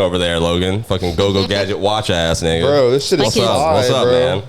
over there, Logan. Fucking go gadget watch ass nigga. Bro, this shit is fly, What's up, bro. man?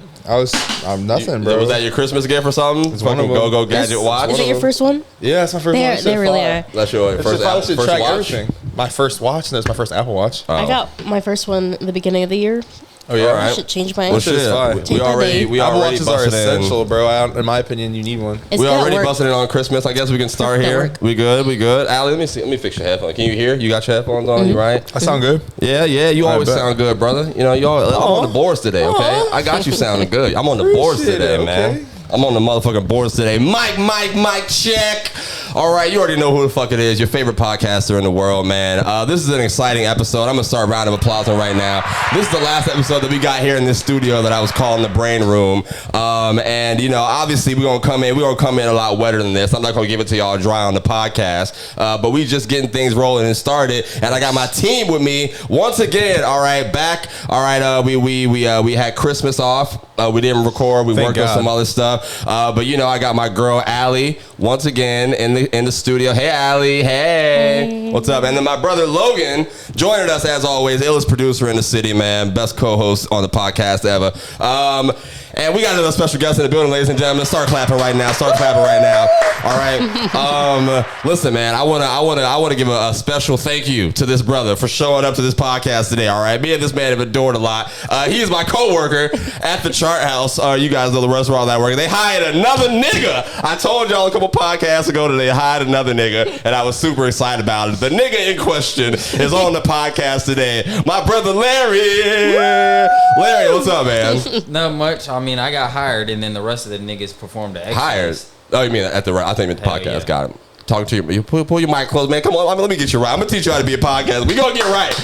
I'm nothing, bro. Was that your Christmas gift or something? It's fucking go gadget watch. Is it your first one? Yeah, that's my first one. They really are. That's your first track watch. everything. My first watch, and that's my first Apple Watch. I got my first one at the beginning of the year. Oh yeah, All right. Should change my. Well, shit is fine. We already Apple watches are busted essential, in. bro. In my opinion, you need one. It's We good at already work. busted it on Christmas. I guess we can start here. Network. We good. Allie, let me see. Let me fix your headphones. Can you hear? You got your headphones on? You right? I sound good. Yeah. You I always bet. sound good, brother. You know, I'm on the boards today, okay? I got you sounding good. I'm on the boards Appreciate today, it, man. okay. I'm on the motherfucking boards today. Mike, check. All right, you already know who the fuck it is. Your favorite podcaster in the world, man. This is an exciting episode. I'm going to start a round of applause right now. This is the last episode that we got here in this studio that I was calling the Brain Room. And, you know, obviously we're going to come in a lot wetter than this. I'm not going to give it to y'all dry on the podcast. But we just getting things rolling and started. And I got my team with me once again. All right, back. All right, we had Christmas off. We didn't record. We worked on some other stuff. But you know, I got my girl Allie once again in the studio. Hey Allie, hey, what's up? And then my brother Logan joining us as always, illest producer in the city, man, best co-host on the podcast ever. And we got another special guest in the building, ladies and gentlemen. Start clapping right now. All right. Listen, man, I wanna give a special thank you to this brother for showing up to this podcast today. All right, me and this man have adored a lot. He is my coworker at the Chart House. You guys know the restaurant that I work. They hired another nigga. I told y'all a couple podcasts ago that they hired another nigga, and I was super excited about it. The nigga in question is on the podcast today. My brother Larry. Larry, what's up, man? Not much. I mean, I got hired, and then the rest of the niggas performed the extras. Hired? Oh, you mean at the I think at the Hell podcast. yeah. Got him. Talking to you. Pull your mic close, man. Come on, let me get you right. I'm gonna teach you how to be a podcast. We gonna get right.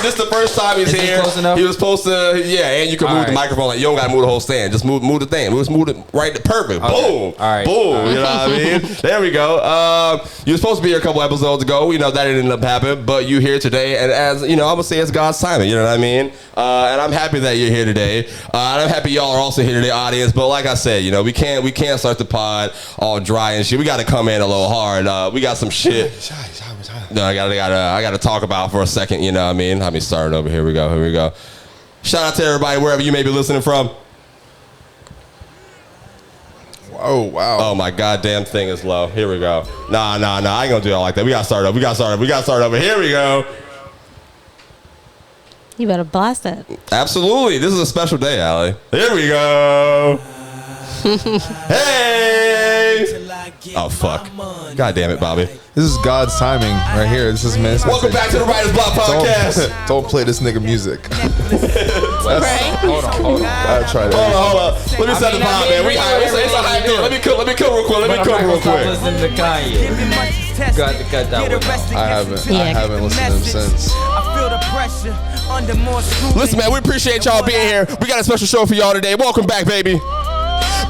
This the first time he's Is this here. close enough? He was supposed to, yeah. And you can move the microphone. Like you don't gotta move the whole stand. Just move the thing. Just move it right. Perfect. Okay. Boom. All right. Boom. All right. You know what I mean? There we go. You were supposed to be here a couple episodes ago. You know that didn't end up happening, but you here today. And as you know, I'm gonna say it's God's timing. You know what I mean? And I'm happy that you're here today. And I'm happy y'all are also here today, audience. But like I said, you know, we can't start the pod all dry and shit. We got to come in a little hard. We got some shit. No, I gotta talk about for a second. You know what I mean? Let me start over. Here we go. Shout out to everybody wherever you may be listening from. Oh wow. Oh my goddamn thing is low. Here we go. Nah. I ain't gonna do it like that. We gotta start over. Here we go. You better blast it. Absolutely. This is a special day, Allie. Here we go. Hey. Oh, fuck. God damn it, Bobby. This is God's timing right here. This is man. Welcome back to the Writer's Block Podcast. Don't play this nigga music. Right? Hold on. I tried to. Hold up. Let me set the vibe, man. It's a hype day. Let me cook real quick. But I'm not gonna stop listening to Kanye. Got to cut that one out. I haven't listened to him since. I feel the pressure under more scrutiny. Listen, man, we appreciate y'all being here. We got a special show for y'all today. Welcome back, baby.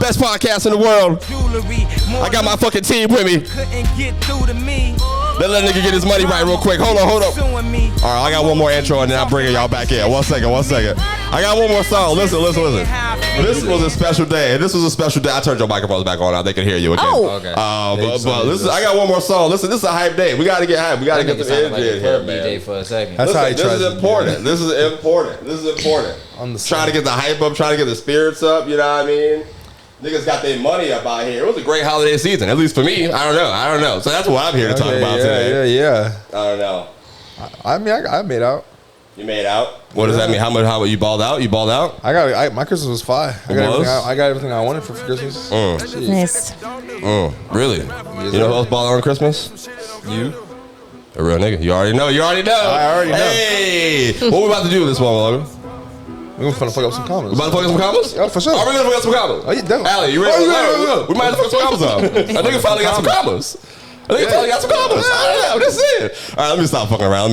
Best podcast in the world. I got my fucking team with me. Couldn't get through to me. Let that nigga get his money right real quick. Hold up. All right, I got one more intro and then I'm bringing y'all back in. One second. I got one more song. Listen. This was a special day. I turned your microphones back on now. They can hear you again. Oh. Okay. But listen, I got one more song. Listen, this is a hype day. We got to get hype. We got to get the Sounded like energy a in here, club man. DJ for a second. That's how he Listen, tries this to is do important. This is important. On the Trying to get the hype up, trying to get the spirits up, you know what I mean? Niggas got their money up out here. It was a great holiday season, at least for me. I don't know. So that's what I'm here to talk about today. Yeah. I don't know. I mean, I made out. You made out? What does that mean? How much you balled out? My Christmas was fine. I got everything I wanted for Christmas. Nice. Really? You know who else balled out on Christmas? You? A real nigga. You already know. I already know. Hey, what we about to do this one, Logan? We're gonna fuck up some comments. We about to fuck up some commas? Yeah, for sure. Are we gonna fuck up some commas? Oh, you don't. Allie, you ready? Oh, yeah. We might have to fuck some commas up. I think we finally got some commas. I don't know. That's it. All right, let me stop fucking around.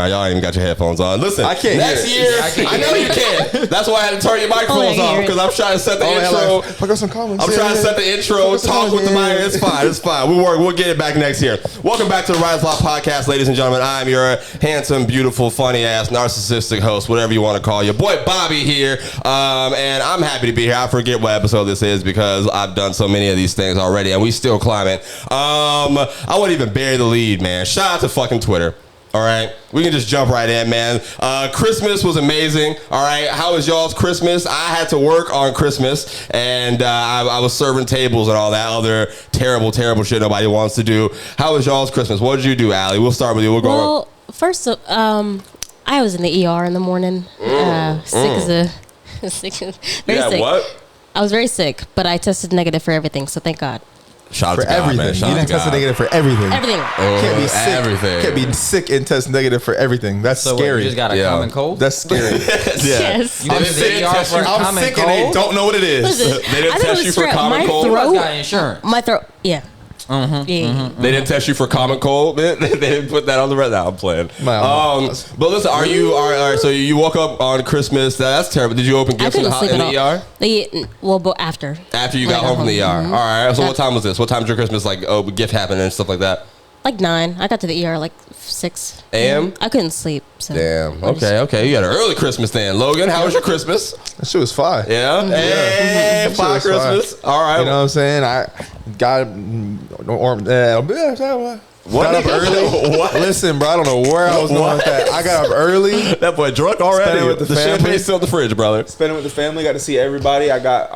Y'all ain't even got your headphones on. Listen, I can't next hear year, it. I can't I know you can. That's why I had to turn your microphones I off hear it. because I'm trying to set the intro. Fuck up some comments. I'm trying to set the intro, talk with the mic. It's fine. We'll get it back next year. Welcome back to the Writer's Block Podcast, ladies and gentlemen. I'm your handsome, beautiful, funny ass, narcissistic host, whatever you want to call you. Boy, Bobby here. And I'm happy to be here. I forget what episode this is because I've done so many of these things already, and we still climbing. I wouldn't even bury the lead, man. Shout out to fucking Twitter. All right, we can just jump right in, man. Christmas was amazing. All right, how was y'all's Christmas? I had to work on Christmas, and I was serving tables and all that other terrible shit nobody wants to do. How was y'all's Christmas? What did you do, Allie? We'll start with you. We'll go. Well, first, I was in the ER in the morning, sick as a very sick. What? I was very sick, but I tested negative for everything, so thank God. Shout out For to God, everything. man. You Shout out didn't to test God. negative for everything. Everything. Can't be sick. Everything. Can't be sick and test negative for everything. That's So scary. you just got a Yeah. common cold? That's scary. Yes. You I'm went to sick, the ER test for a you. I'm common sick and they cold? don't know what it is. Listen, They didn't I thought test it you was for strep. common My cold? You throat, got insurance. my throat, yeah. Yeah. They didn't test you for common cold, man. They didn't put that on the red. Now I'm playing. But listen, all right. So you woke up on Christmas. That's terrible. Did you open I gifts in couldn't sleep the at all. ER? Well, but after. After you When I got home from the ER. Mhm. All right. So Yeah. what time was this? What time did your Christmas gift happen and stuff like that? Like 9. I got to the ER like 6 AM? I couldn't sleep. So Damn. Okay. You had an early Christmas then. Logan, how was your Christmas? That shit was fire. Yeah. Hey, That shit fire was fire. Christmas. All right. You know what I'm saying? I got got up early. What? Listen, bro, I don't know where I was going with that. I got up early. That boy drunk already. Spent it with the family. champagne's still in the fridge, brother. Spent it with the family. Got to see everybody. I got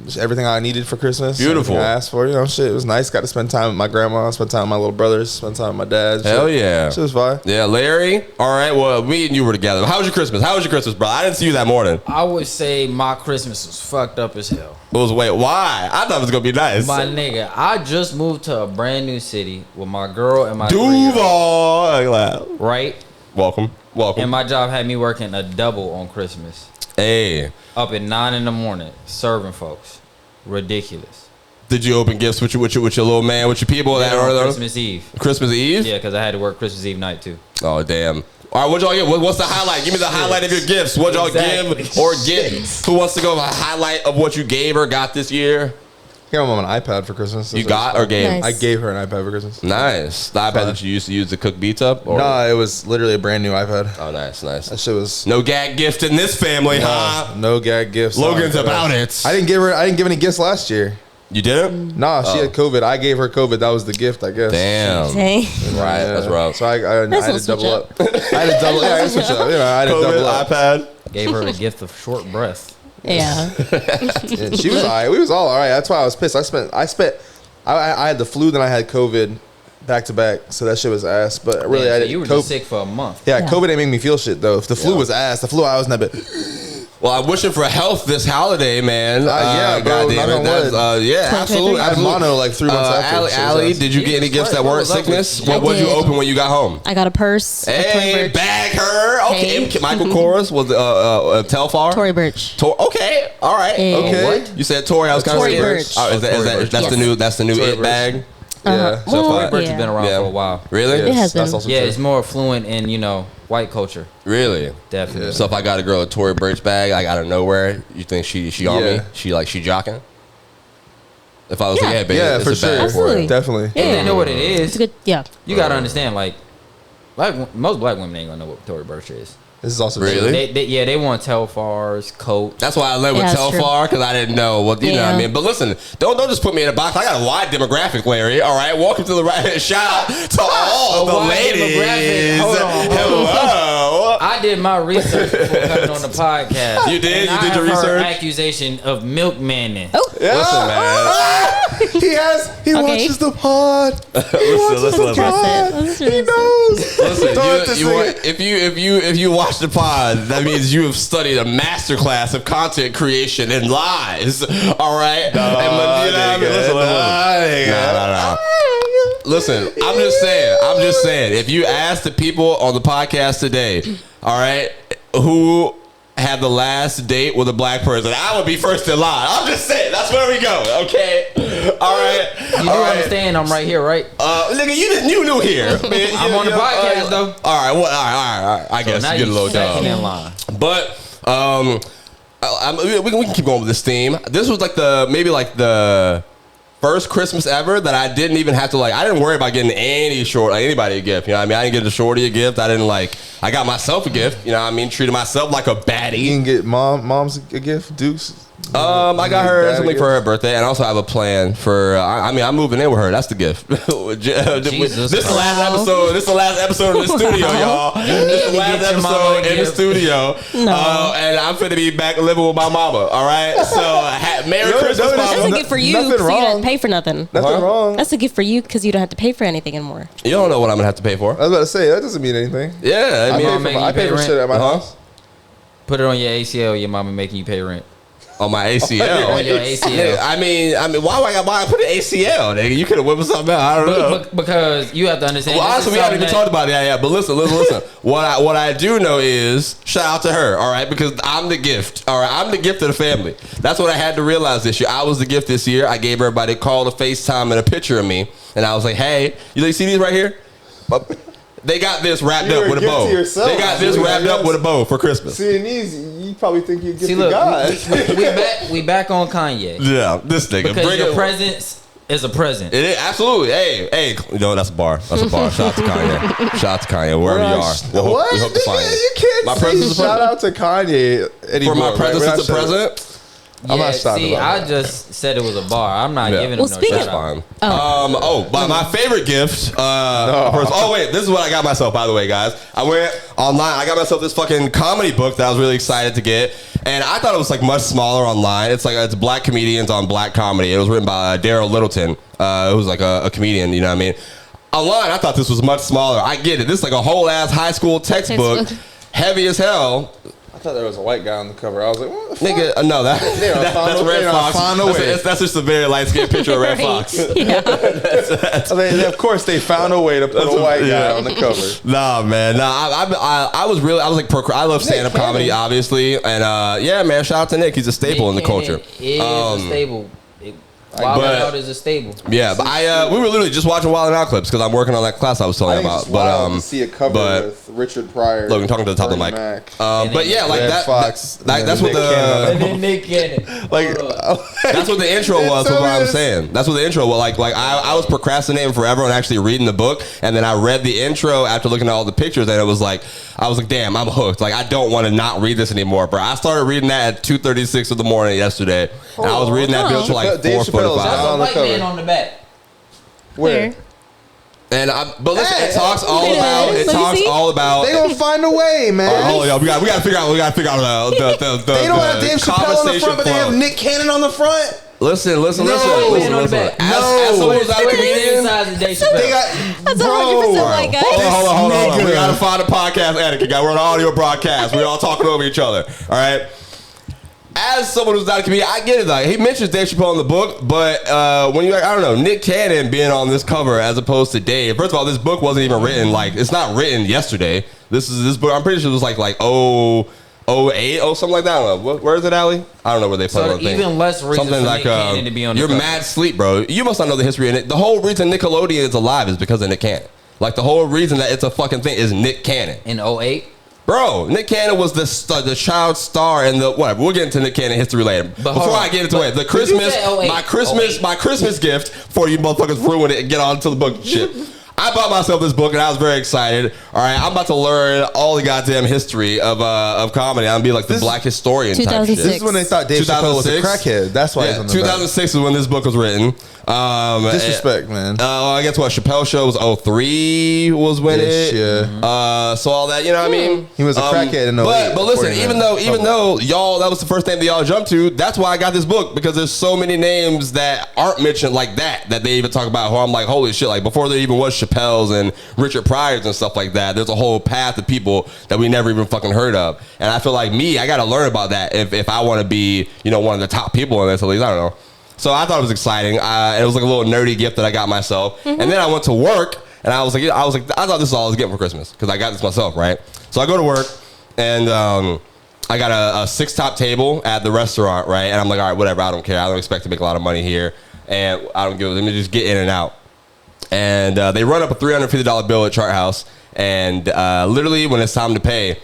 just everything I needed for Christmas. Beautiful. Everything I asked for, shit. It was nice. Got to spend time with my grandma. Spend time with my little brothers. Spend time with my dad. Hell shit. yeah. Shit was fire. Yeah, Larry. All right. Well, me and you were together. How was your Christmas? Bro? I didn't see you that morning. I would say my Christmas was fucked up as hell. Wait, why? I thought it was gonna be nice. My nigga, I just moved to a brand new city with my girl and my 3-year-old, Duval. right? Welcome. And my job had me working a double on Christmas. Hey, Up at 9 in the morning, serving folks. Ridiculous. did you open gifts with your little man, with your people that on early? Christmas Eve. Christmas Eve? Yeah, because I had to work Christmas Eve night too. Oh, damn. All right, what y'all get? What's the highlight? Give me the highlight of your gifts. What y'all Exactly. give or get? Who wants to go with a highlight of what you gave or got this year? I got my mom an iPad for Christmas. You got or gave? Nice. I gave her an iPad for Christmas. Nice. The iPad that you used to use to cook beats up? Or? No, it was literally a brand new iPad. Oh, nice. That shit was No gag gift in this family, huh? no gag gifts. Logan's Sorry, about but it. I didn't give any gifts last year. You didn't? Nah, she had COVID. I gave her COVID. That was the gift, I guess. Damn. Dang. Right, that's rough. So I had Nice to little double switch up. I had to double. Yeah, I had to switch up. I had to double COVID, up. iPad. Gave her a gift of short breath. Yeah. And she was all right. We was all right. That's why I was pissed. I had the flu, then I had COVID back to back. So that shit was ass. But really, Yeah, I so didn't. you were COVID, just sick for a month. Yeah, Yeah. COVID didn't make me feel shit though. If the flu was ass, the flu I was in that bit. Well, I'm wishing for health this holiday, man. Yeah, bro, goddamn knock it. on That's, wood. yeah, absolutely. I had mono like 3 months after. Allie, did you get any gifts that weren't What was up with sickness? you? What would you did. open when you got home? I got a purse. a Tory Hey, Burch. bag her. Okay, Hey. Michael Kors was Telfar. Tory Burch. Okay, all right. Hey. Okay. What? You said Tory. I was kind of Tory scared. Burch. Oh, that's Yes. the new Tory it Burch. bag. Yeah. So Well, far. Birch has been around Yeah. for a while. Really? It has That's been. also Yeah, true. it's more fluent in, white culture. Really? Definitely. So if I got a girl a Tory Burch bag, like out of nowhere, you think she on me? Yeah. She jocking? If I was Yeah. like, hey, baby, Yeah, it's for a bag sure. for it. Absolutely. Definitely. Yeah. They know what it It's is. good. Yeah. You gotta understand, like most black women ain't gonna know what Tory Burch is. This is also Really? true. They want Telfar's coat. That's why I led with Yeah, that's Telfar, because I didn't know. Well, you know what I Yeah. mean? But listen, don't just put me in a box. I got a wide demographic, Larry. All right? Welcome to the right. Shout out to all A the wide ladies. demographic. Hold on. Hello. I did my research before coming on the podcast. You did? And You I did your have heard research? accusation of milkmanning. Oh. Listen, man. He Okay. watches the pod. listen. Address it. Let's He address it. knows. Listen, Don't have to you say want, it. if you watch the pod, that means you have studied a masterclass of content creation and lies. All right, you know what I mean? Listen. No. Listen, I'm just saying. If you ask the people on the podcast today, all right, who had the last date with a black person, I would be first in line. I'm just saying. That's where we go. Okay. All right. You do understand I'm right here, right? Nigga, you new here. Man, I'm on the podcast, though. All right. All right. I guess Now you get a little second in dumb. line. But we can keep going with this theme. This was like the first Christmas ever that I didn't even have to I didn't worry about getting anybody a gift. You know what I mean? I didn't get a shorty a gift. I got myself a gift. You know what I mean? Treated myself like a baddie. You can get mom's a gift, Dukes. I got her something for her birthday, and I also have a plan for. I'm moving in with her. That's the gift. This is the last episode. This is the last episode in the studio, y'all. This is the last episode in the studio, and I'm finna be back living with my mama. All right. So, Merry Christmas, mama. That's a gift for you, so you don't have to pay for nothing. Nothing wrong. That's a gift for you because you don't have to pay for anything anymore. You don't know what I'm gonna have to pay for. I was about to say that doesn't mean anything. Yeah, I pay for shit at my house. Put it on your ACL. Your mama making you pay rent. On my ACL. On your ACL. I mean, why I put an ACL, nigga? You could have whipped something out. I don't know. Because you have to understand. Well, honestly, we haven't even talked about it. Yeah. But listen. What I do know is, shout out to her, all right? Because I'm the gift, all right? I'm the gift of the family. That's what I had to realize this year. I was the gift this year. I gave everybody a call, a FaceTime, and a picture of me. And I was like, hey, you see these right here? They got this wrapped up with a bow. They got this wrapped up with a bow for Christmas. See, and these, you probably think you get look, God. we back on Kanye. Yeah, this nigga. Because your presence is a present. It is, absolutely. Hey, you know, that's a bar. That's a bar. Shout out to Kanye. Shout out to Kanye, wherever you are. What? We hope to find You can't my say shout out to Kanye anymore. For my presence as a present? I'm not shouting see, about I just said it was a bar. I'm not giving him no That's shout fine. out. But my favorite gift. This is what I got myself, by the way, guys. I went online. I got myself this fucking comedy book that I was really excited to get, and I thought it was like much smaller online. It's black comedians on black comedy. It was written by Daryl Littleton, who's like a comedian. You know what I mean? Online, I thought this was much smaller. I get it. This is like a whole ass high school textbook, heavy as hell. I thought there was a white guy on the cover. I was like, what the fuck? Nigga, no, that's Red Fox. That's just a very light skinned picture of Red Fox. Of course, they found a way to put a white guy on the cover. Nah, man. I love stand up comedy, obviously, and yeah, man. Shout out to Nick. He's a staple in the culture. He is a staple. Wild Out is a stable. Yeah, but we were literally just watching Wild Out clips because I'm working on that class I was telling you about. But to see a cover with Richard Pryor. Look, I'm talking to the top of the mic. But yeah, like that. Fox, that's what and then Nick Cannon. That's what the intro was. What I'm saying. That's what the intro was. Like I was procrastinating forever on actually reading the book, and then I read the intro after looking at all the pictures, and it was like I was like, damn, I'm hooked. Like I don't want to not read this anymore, bro. I started reading that at 2:36 in the morning yesterday, and I was reading that bill till like 4:45. That's a white man on the back. Where? And but listen, it talks all about. They gonna find a way, man. Hold on, y'all. We gotta figure out. The they don't have Dave Chappelle on the front, but they have Nick Cannon on the front. Listen. As someone who's out of comedian, That's 100% white guy. Hold on. We gotta find a podcast etiquette, guy. We're on an audio broadcast. We're all talking over each other. All right. As someone who's not a comedian, I get it. Like he mentions Dave Chappelle in the book, but when I don't know, Nick Cannon being on this cover as opposed to Dave. First of all, this book wasn't even written. Like it's not written yesterday. This book. I'm pretty sure it was like 08 or something like that. I don't know. Where is it, Allie? I don't know where they put it. Even less reason for Nick Cannon to be on the You're cover. mad sleep, bro. You must not know the history in it. The whole reason Nickelodeon is alive is because of Nick Cannon. Like the whole reason that it's a fucking thing is Nick Cannon. In 08? Bro, Nick Cannon was the child star in the whatever. We'll get into Nick Cannon history later. But before I get into it, the Christmas, my Christmas gift for you motherfuckers ruin it and get on to the book shit. I bought myself this book and I was very excited. All right, I'm about to learn all the goddamn history of comedy. I'm gonna be like the black historian type shit. This is when they thought Dave Chappelle was a crackhead. That's why he's on the 2006 is when this book was written. Disrespect, man. I guess what Chappelle Show was 03 was when so all that, you know what I mean? He was a crackhead in 08. But listen, even though y'all, that was the first name that y'all jumped to, that's why I got this book, because there's so many names that aren't mentioned like that they even talk about, who I'm like, holy shit, like before there even was Chappelle's and Richard Pryor's and stuff like that, there's a whole path of people that we never even fucking heard of. And I feel like I gotta learn about that if I want to be, one of the top people in this, at least. I don't know. So I thought it was exciting. It was like a little nerdy gift that I got myself. Mm-hmm. And then I went to work, and I was like, I thought this is all I was getting for Christmas, because I got this myself, right? So I go to work, and I got a 6-top table at the restaurant, right? And I'm like, all right, whatever, I don't care. I don't expect to make a lot of money here, and I don't give a, let me just get in and out. And they run up a $350 bill at Chart House, and literally when it's time to pay,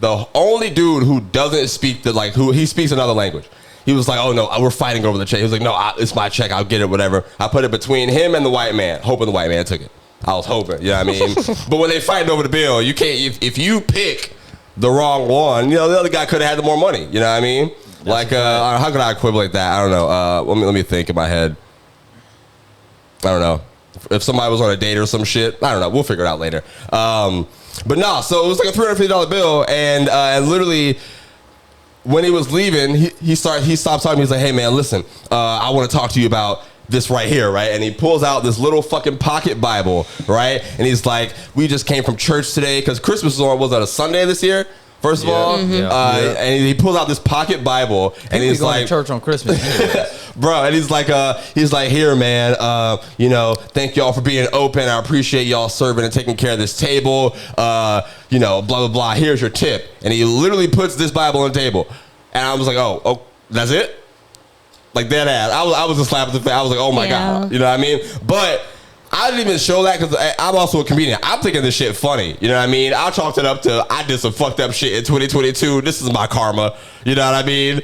the only dude who doesn't speak he speaks another language. He was like, oh no, we're fighting over the check. He was like, no, it's my check, I'll get it, whatever. I put it between him and the white man, hoping the white man took it. I was hoping, you know what I mean? But when they fighting over the bill, you can't, if you pick the wrong one, the other guy could have had the more money, you know what I mean? Like, how can I equivalent that? I don't know. Let me think in my head. I don't know. If somebody was on a date or some shit, I don't know. We'll figure it out later. But no, so it was like a $350 bill, and literally when he was leaving, he stopped talking. He's like, "Hey man, listen, I want to talk to you about this right here, right?" And he pulls out this little fucking pocket Bible, right? And he's like, "We just came from church today because Christmas was on a Sunday this year." First of all, and he pulls out this pocket Bible, and he's going like, to church on Christmas, bro. And he's like, "Here, man. Thank y'all for being open. I appreciate y'all serving and taking care of this table. Blah blah blah. Here's your tip." And he literally puts this Bible on the table, and I was like, "Oh, that's it." Like dead ass. I was just slapping the face. I was like, "Oh my god," you know what I mean? But I didn't even show that because I'm also a comedian. I'm thinking this shit funny. You know what I mean? I chalked it up to I did some fucked up shit in 2022. This is my karma. You know what I mean?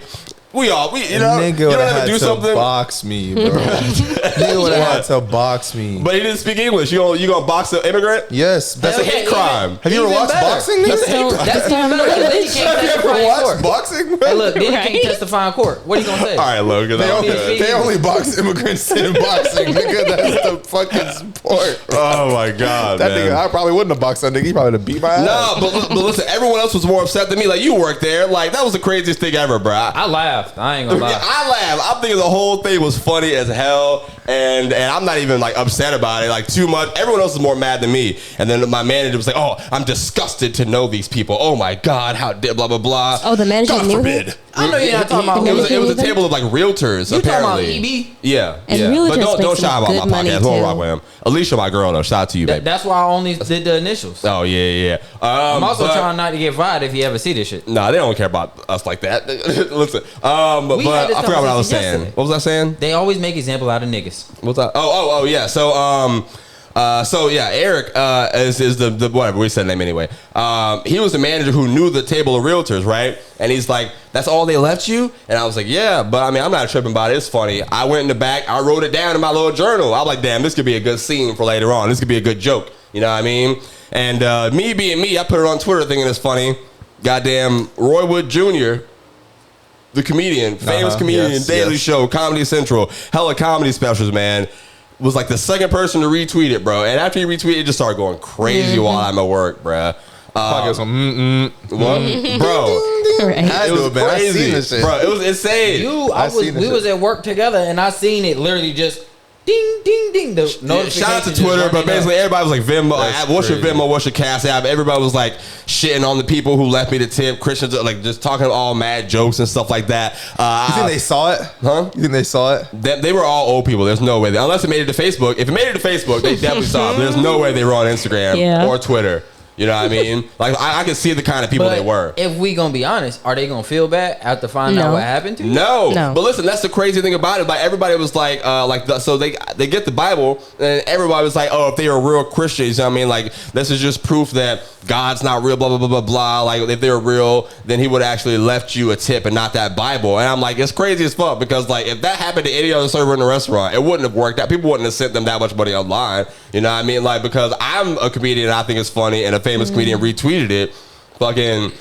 We nigga you would don't have ever had do to something. box me, bro. Nigga would have had to box me. But he didn't speak English. You gonna box an immigrant? Yes, That's a hate crime. Have you ever watched boxing? That's a hate crime. That's even better. 'Cause then he can't Have you testify ever in watched court. boxing? Hey, look, then he Right. can't testify in court. What are you gonna say? All right, Logan. They only box immigrants in boxing, nigga. That's the fucking sport. Oh my god, That man. nigga, I probably wouldn't have boxed that nigga. He probably would have beat my ass. No, but listen, everyone else was more upset than me. Like, you worked there. Like, that was the craziest thing ever, bro. I laughed. I ain't gonna lie. I laughed. I'm thinking the whole thing was funny as hell, and I'm not even like upset about it. Like too much. Everyone else is more mad than me. And then my manager was like, "Oh, I'm disgusted to know these people. Oh my god, how did blah blah blah." Oh, the manager God knew forbid. him? I know you're not talking about It was manager a knew table of like realtors. You talking about apparently. EB? Yeah, And yeah. realtors But don't make shout some about good my money, podcast. Won't too. rock with him. Alicia, my girl, though. Shout out to you, baby. That's why I only did the initials. Oh yeah. I'm also trying not to get fired if you ever see this shit. Nah, they don't care about us like that. Listen, but had this I forgot what I was conversation saying. yesterday. What was I saying? They always make example out of niggas. What's that? Oh, yeah. So yeah, Eric is the whatever we said name anyway. He was the manager who knew the table of realtors, right? And he's like, "That's all they left you?" And I was like, "Yeah, but I mean, I'm not tripping about it. It's funny." I went in the back, I wrote it down in my little journal. I was like, "Damn, this could be a good scene for later on. This could be a good joke." You know what I mean? And me being me, I put it on Twitter thinking it's funny. Goddamn, Roy Wood Jr., the comedian, famous comedian, yes, Daily yes. Show, Comedy Central, hella comedy specials, man, was like the second person to retweet it, bro. And after he retweeted, it just started going crazy while I'm at work, bro. Podcast on What? Bro, Right. I it do was it, man. I crazy, seen this shit. bro. It was insane. We was at work together and I seen it literally just ding ding ding. The Shout out to notification just Twitter, but running basically up. everybody was like Venmo. That's What's your crazy. Venmo? What's your Cash App? Everybody was like shitting on the people who left me the tip. Christians like just talking all mad jokes and stuff like that. You think they saw it? Huh? You think they saw it? They were all old people. There's no way. Unless it made it to Facebook. If it made it to Facebook, they definitely saw it. But there's no way they were on Instagram Yeah. or Twitter. You know what I mean? Like, I can see the kind of people But they were. if we gonna be honest, are they gonna feel bad after finding out No. what happened to you? No. No. But listen, that's the crazy thing about it. Like, everybody was like so they get the Bible, and everybody was like, oh, if they were real Christians, you know what I mean? Like, this is just proof that God's not real, blah, blah, blah, blah, blah. Like, if they were real, then he would have actually left you a tip and not that Bible. And I'm like, it's crazy as fuck because, like, if that happened to any other server in the restaurant, it wouldn't have worked out. People wouldn't have sent them that much money online. You know what I mean? Like, because I'm a comedian and I think it's funny, and a famous comedian retweeted it. Fucking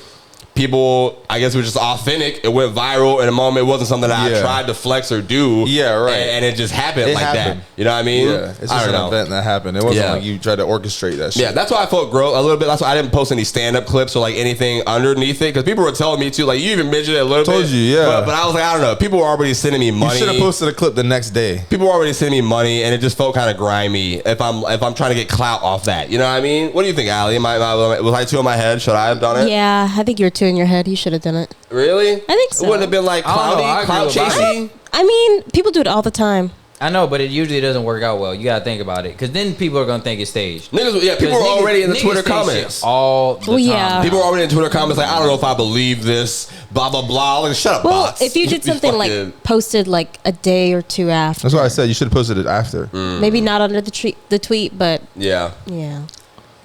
people, I guess it was just authentic. It went viral in a moment. It wasn't something that I Yeah. tried to flex or do. Yeah, right. And it just happened It like happened. that. You know what I mean? Yeah, it's I just don't an know. event that happened. It wasn't Yeah. like you tried to orchestrate that shit. Yeah, that's why I felt gross a little bit. That's why I didn't post any stand-up clips or like anything underneath it because people were telling me too. Like, you even mentioned it a little bit. Told you, yeah. But I was like, I don't know. People were already sending me You money. should have posted a clip the next day. People were already sending me money, and it just felt kind of grimy. If I'm trying to get clout off that, you know what I mean? What do you think, Allie? Was I too in my head? Should I have done it? Yeah, I think you were two in your head. You should have done it. Really? I think so. It wouldn't have been like I don't know. I clout agree with chasing. I mean, people do it all the time. I know, but it usually doesn't work out well. You gotta think about it, because then people are gonna think it's staged. Niggas, yeah, people were already in the Twitter comments. all the Well, time. yeah. People were already in Twitter comments like, I don't know if I believe this, blah, blah, blah. Like, shut up, Well, bots. if you did something fucking- like posted like a day or two after, That's why I said you should have posted it after. maybe not under the tweet, but Yeah. yeah.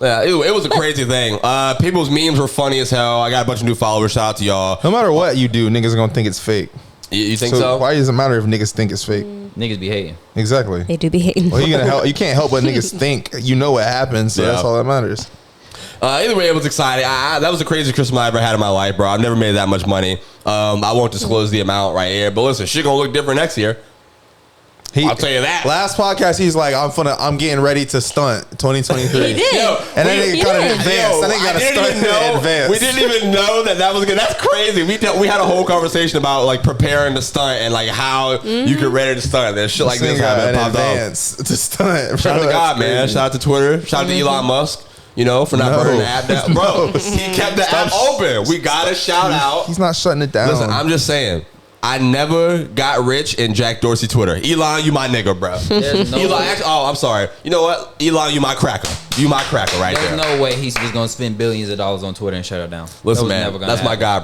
Yeah, it was a crazy thing. People's memes were funny as hell. I got a bunch of new followers. Shout out to y'all. No matter what you do, niggas are gonna think it's fake. You think so? Why does it matter if niggas think it's fake? Niggas be hating. Exactly. They do be hating. Well, you can't help what niggas think. You know what happens, so Yeah. that's all that matters. Either way, it was exciting. That was the craziest Christmas I ever had in my life, bro. I've never made that much money. I won't disclose the amount right here, but listen, shit gonna look different next year. I'll tell you that. Last podcast, he's like, I'm getting ready to stunt 2023. He did. Yo, And then they got did. an advance. Then they got to stunt in advance. We didn't even know that was good. That's crazy. We had a whole conversation about like preparing to stunt and like how you get ready to stunt. There's shit like this happening. in Popped off. advance to stunt. Shout out to God, man. Shout out to Twitter. Shout out to Elon Musk. You know, for not burning the app down. Bro, he kept the app open. We got to shout out. He's not shutting it down. Listen, I'm just saying. I never got rich in Jack Dorsey Twitter. Elon, you my nigga, bro. There's no Elon, way. actually, I'm sorry. You know what? Elon, you my cracker. You my cracker right There's there. no way he was gonna spend billions of dollars on Twitter and shut it down. Listen, That was man, never gonna that's my happen. guy,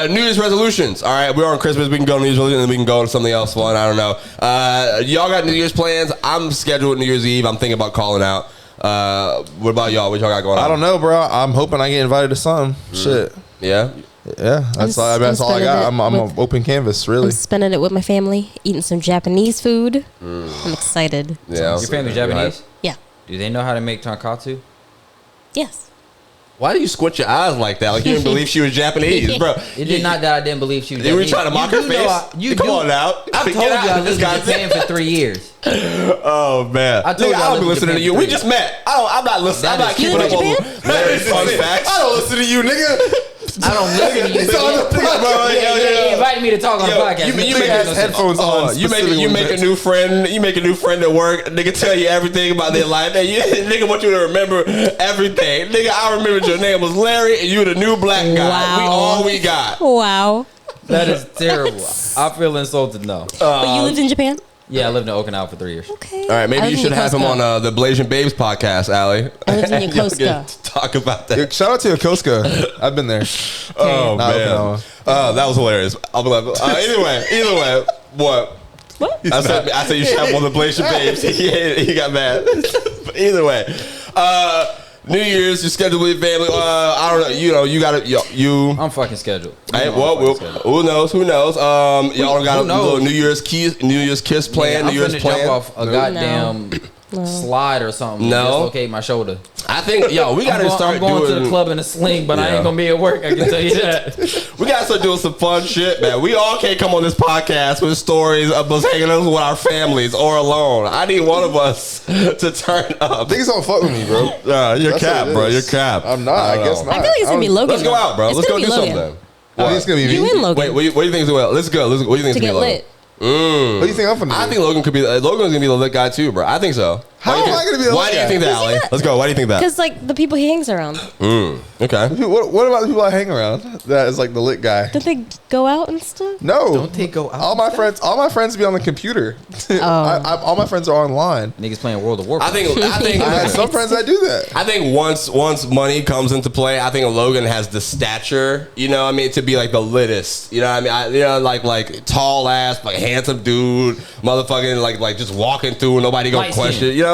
bro. New Year's resolutions. All right, we're on Christmas. We can go to New Year's resolutions, and then we can go to something else fun. I don't know. Y'all got New Year's plans? I'm scheduled New Year's Eve. I'm thinking about calling out. What about y'all? What y'all got going on? I don't know, bro. I'm hoping I get invited to something. Shit. Yeah. Yeah, that's all I spending got. it I'm an open canvas, really. I'm spending it with my family, eating some Japanese food. I'm excited. Yeah. Your family's Japanese? Yeah. Do they know how to make tonkatsu? Yes. Why do you squint your eyes like that? Like you didn't believe she was Japanese, bro. It did not that I didn't believe she was You were Japanese. trying to mock her do know face? Come on now. I've Get told you out I of this lived in guy's Japan for 3 years. Oh man! I told Nigga, you I I don't lived be in listening to Japan you. for We 3 just years. met. I'm not listening. I'm That not is keeping true. up You with live in Larry's fun facts. I don't listen to you, nigga. I don't listen to you. It's on the nigga. podcast. He invited me to talk on the Yo, podcast. you Nigga, make that has makes no sense. headphones on. You make specifically you make a when- new friend. You make a new friend at work. Nigga tell you everything about their life. Nigga want you to remember everything. Nigga, I remembered your name was Larry, and you the new black guy. Wow. We all we got. Wow. That is terrible. I feel insulted now. But you lived in Japan? Yeah, I lived in Okinawa for 3 years. Okay. All right, maybe I you lived should in have him Yokosuka. on the Blasian Babes podcast, Allie. I lived in And y'all Yokosuka. get to talk about that. Shout out to Yokosuka. I've been there. Oh Not man, Okinawa. that was hilarious. I'm glad. Either way, what? What? I said you should have one of the Blasian Babes. He got mad. But either way, New Year's, you schedule with your family. I don't know. You got to you. I'm fucking scheduled. Hey, I'm well, fucking scheduled. who knows? Who knows? Y'all got a Who knows? little New Year's kiss plan. I'm New Year's finna plan. jump off a goddamn slide or something. No. Dislocate my shoulder. I think we got to start I'm going doing. to the club in a sling, but I Yeah. ain't gonna be at work. I can tell you that. We gotta start doing some fun shit, man. We all can't come on this podcast with stories of us hanging out with our families or alone. I need one of us to turn up. Niggas don't fuck with me, bro. You're That's cap, what it bro. is. You're cap. I'm not. I don't guess know. not. I feel like it's going to be Logan. Let's go out, bro. It's Let's go gonna do be Logan. something. I think it's gonna be me. You and Logan. Wait, what do you think is well? Let's go. What do you think is to gonna get be Logan? lit. What do you think I'm finna do? I think Logan could be. Logan's gonna be the lit guy too, bro. I think so. How Why do you am I think- gonna be the Why lit do you guy? think that, Allie? Let's go. Why do you think that? Because, like, the people he hangs around, Okay. What about the people I hang around? That is like the lit guy. don't they go out and stuff? No, Don't they go out All my friends, be on the computer. All my friends are online. Niggas playing World of Warcraft. I think. I have some friends that do that. I think once money comes into play, I think Logan has the stature, you know what I mean, to be like the littest. You know what I mean? Like tall ass, like handsome dude, motherfucking like just walking through, nobody gonna Light skin. question, you know?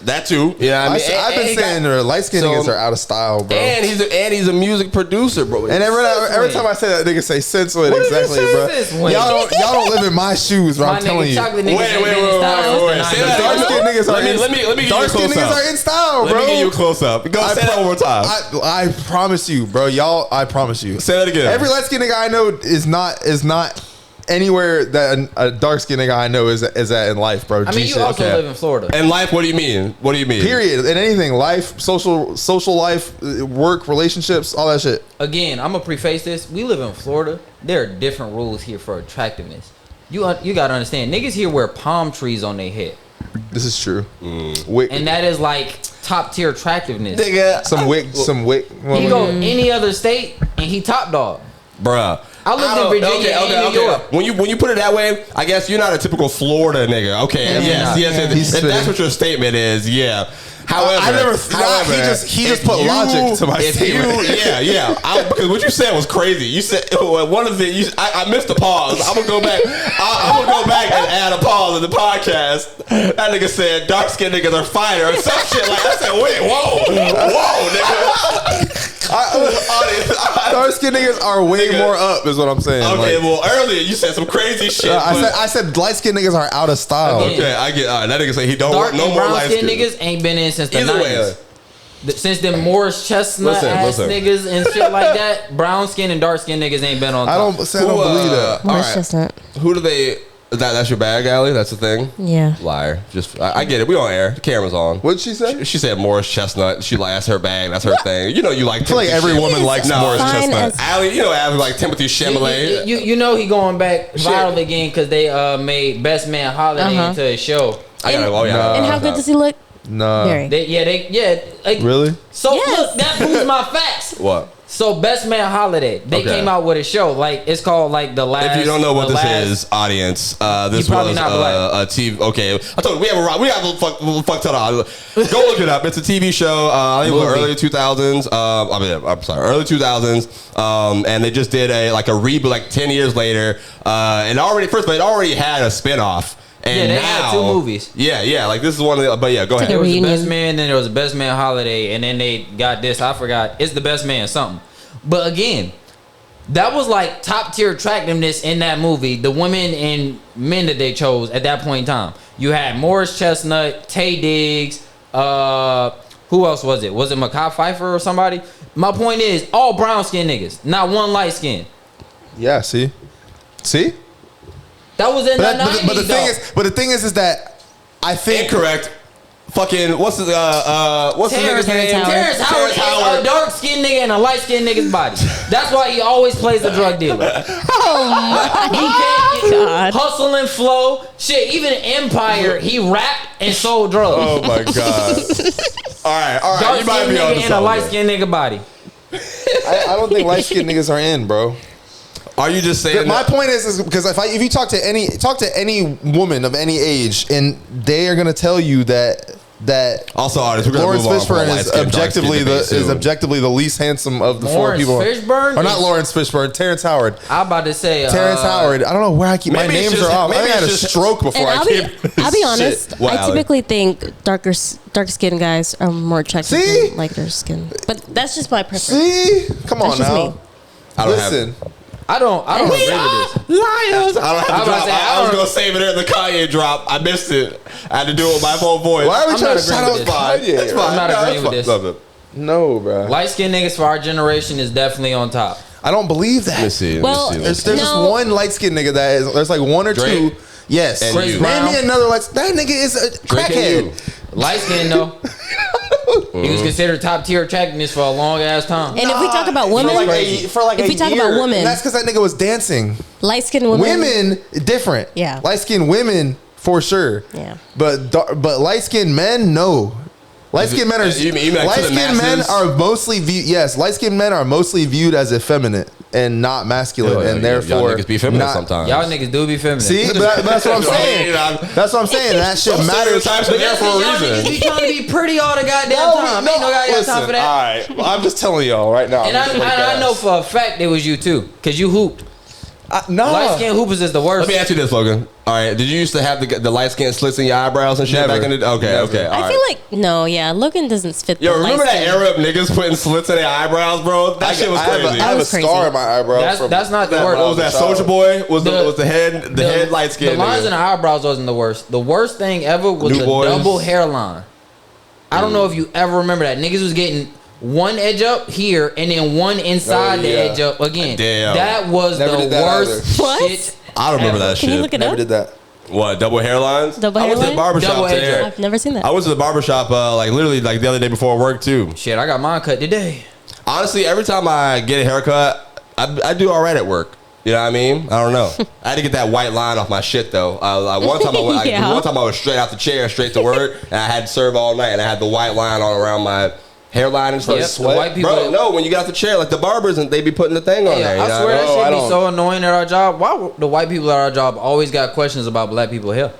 That too. You know what I mean? I've been saying light skinned so- niggas are out of style, bro. And he's a music producer, bro. And every time I say that, niggas say sense with What did you exactly, say bro. since when? Y'all don't live in my shoes, bro. My I'm telling nigga, you. chocolate Wait, niggas ain't been in style wait. since Say the that 90s. Dark skinned niggas are Let me give you a dark skinned close niggas up. are in style, Let bro. me get you a close up. Go say that one more time. I promise you, bro. I promise you. Say that again. Every light skinned nigga I know is not anywhere that a dark skinned nigga I know is at in life, bro. I mean, you G-shit. also Okay. live in Florida. And life, what do you mean? What do you mean? Period. In anything, life, social life, work, relationships, all that shit. Again, I'm gonna preface this. We live in Florida. There are different rules here for attractiveness. You gotta understand. Niggas here wear palm trees on their head, This is true. Wick, and that is like top tier attractiveness. Nigga, some wick. He go any other state and he top dog. bruh. I lived in Virginia and New York. When you put it that way, I guess you're not a typical Florida nigga. Okay, Yeah. yes. If that's what your statement is, yeah. However, I never. He just if put logic to my if statement. Because what you said was crazy. You said one of the. I missed a pause. I'm gonna go back. I'm gonna go back and add a pause in the podcast. That nigga said dark skinned niggas are finer or some shit like that. I said, wait, whoa, nigga. Dark skinned niggas are way Nigga. more up, is what I'm saying. Okay, Like, well earlier you said some crazy shit. but- I said light skinned niggas are out of style. Again. Okay, I get. That nigga say he don't Dark want no and more brown light skin skin. niggas ain't been in since the Either 90s. way, Since them Morris Chestnut ass listen. niggas and shit like that, brown skin and dark skin niggas ain't been on top. I don't believe that. Morris alright. Chestnut. Who do they? That's your bag, Allie? That's the thing? Yeah. Liar. Just I get it. We on air. The camera's on. What did she say? She said Morris Chestnut. She like that's her bag. That's her thing. You know you like. I feel like every woman likes Morris fine Chestnut. as- Allie, you know Allie like Timothy Chalamet. You know he going back viral again because they made Best Man Holiday Uh-huh. into a show. I gotta. Oh yeah. And how good does he look? Nah. Very. Like, Really? So Yes. look, that proves my facts. What? So Best Man Holiday, they Okay. came out with a show like it's called like the last. If you don't know what the this last- is, audience, this You probably was not black. a TV. Okay, I told you we have a fuck ton of. Go look it up. It's a TV show. I think it was Movie. early 2000s. I'm sorry, early 2000s. And they just did a reboot like 10 years later. And already, first of all, it already had a spinoff. And Yeah, they now, had 2 movies. Yeah, like this is one of the. But yeah, go It's like ahead. There was the Reunion. Best Man, then there was the Best Man Holiday, and then they got this. I forgot. It's the Best Man something. But again, that was like top tier attractiveness in that movie. The women and men that they chose at that point in time. You had Morris Chestnut, Tay Diggs. Who else was it? Was it Mekhi Phifer or somebody? My point is, all brown skin niggas, not one light skin. Yeah. See. That was in the 90s. But the thing is that I think Incorrect. Fucking what's the Terrence nigga's name? Howard. Terrence Howard is a dark skinned nigga in a light skinned nigga's body. That's why he always plays a drug dealer. He can't God. hustle and flow. Shit, even Empire, he rapped and sold drugs. Oh my god! All right. Dark You might skinned be on nigga in a light skinned nigga body. I don't think light skinned niggas are in, bro. Are you just saying? My that? point is because if you talk to any woman of any age, and they are gonna tell you that Also, artists, we're gonna Lawrence move on from Fishburne light is skin, dark skin objectively debate soon. the least handsome of the Lawrence 4 people. Fishburne or not is- Lawrence Fishburne, Terrence Howard. I'm about to say Terrence Howard. I don't know where I keep my Maybe it's names just- are off. I maybe think I had a it's just- stroke before And I came. I'll be honest. Shit. What, I Allie? typically think dark skinned guys are more attractive See? than lighter skin. But that's just my preference. See, come on That's just now. me. I don't have. Listen, I don't agree with this. Liars! I don't have I to was drop. gonna say, I was gonna save it in the Kanye drop. I missed it. I had to do it with my whole voice. why are we I'm trying not to shout out agreeing with Kanye? this. It's fine. I'm not No, agreeing it's with fine. this. No, bro. Light skinned niggas for our generation is definitely on top. I don't believe that. Let me see. Well, There's No. just one light skinned nigga that is. There's like one or Drake? two. Yes. And Name you. me another light. That nigga is a Drake and crackhead. you. Light skinned though. He was considered top tier attractiveness for a long ass time. And if we talk about women, for like if a we talk year, about women, and that's because that nigga was dancing. light skinned women, Women different. Yeah. Light skinned women for sure. Yeah. But light skinned men, no. Light skinned men are You mean like to light the skinned men masses? are mostly viewed. Yes, light skinned men are mostly viewed as effeminate and not masculine, Yo, and y'all therefore niggas be feminine not- sometimes. Y'all niggas do be feminine. See, but that's what I'm saying. Right. That's what I'm saying. That shit Those matters. stereotypes are there for a Y'all niggas reason. be trying to be pretty all the goddamn time. Ain't no goddamn time for that. All right, well, I'm just telling y'all right now. And I know for a fact it was you too, cause you hooped. no. Light skinned hoopers is the worst. Let me ask you this, Logan. All right, did you used to have the light skin slits in your eyebrows and shit Never. back in the? Okay, Never. okay. All I right. feel like no, yeah, Logan doesn't fit. Yo, the remember light that skin. era of niggas putting slits in their eyebrows, bro? That shit was crazy. I have That a was crazy. scar in my eyebrow. That's not the worst. What was that? Soldier Boy was the head light skin. The lines in the eyebrows wasn't the worst. The worst thing ever was New the Boys. double hairline. I don't know if you ever remember that. Niggas was getting one edge up here and then one inside Oh, the yeah. edge up again. Damn. That was Never the did that worst either. What? shit. I don't remember ever. that Can shit. you look it Never up? did that. What, double hairlines? Double I went to the hairline? barbershop Double edge today. up. I've never seen that. I went to the barbershop like literally like the other day before work too. Shit, I got mine cut today. Honestly, every time I get a haircut, I do all right at work. You know what I mean? I don't know. I had to get that white line off my shit though. One time Yeah. I was straight out the chair, straight to work, and I had to serve all night, and I had the white line all around my hairline and stuff. Yep, the white people- Bro, no, when you get out the chair, like the barbers, and they be putting the thing on there. Yeah, you I know swear what I that mean? shit I be don't- so annoying at our job. Why would the white people at our job always got questions about black people hair?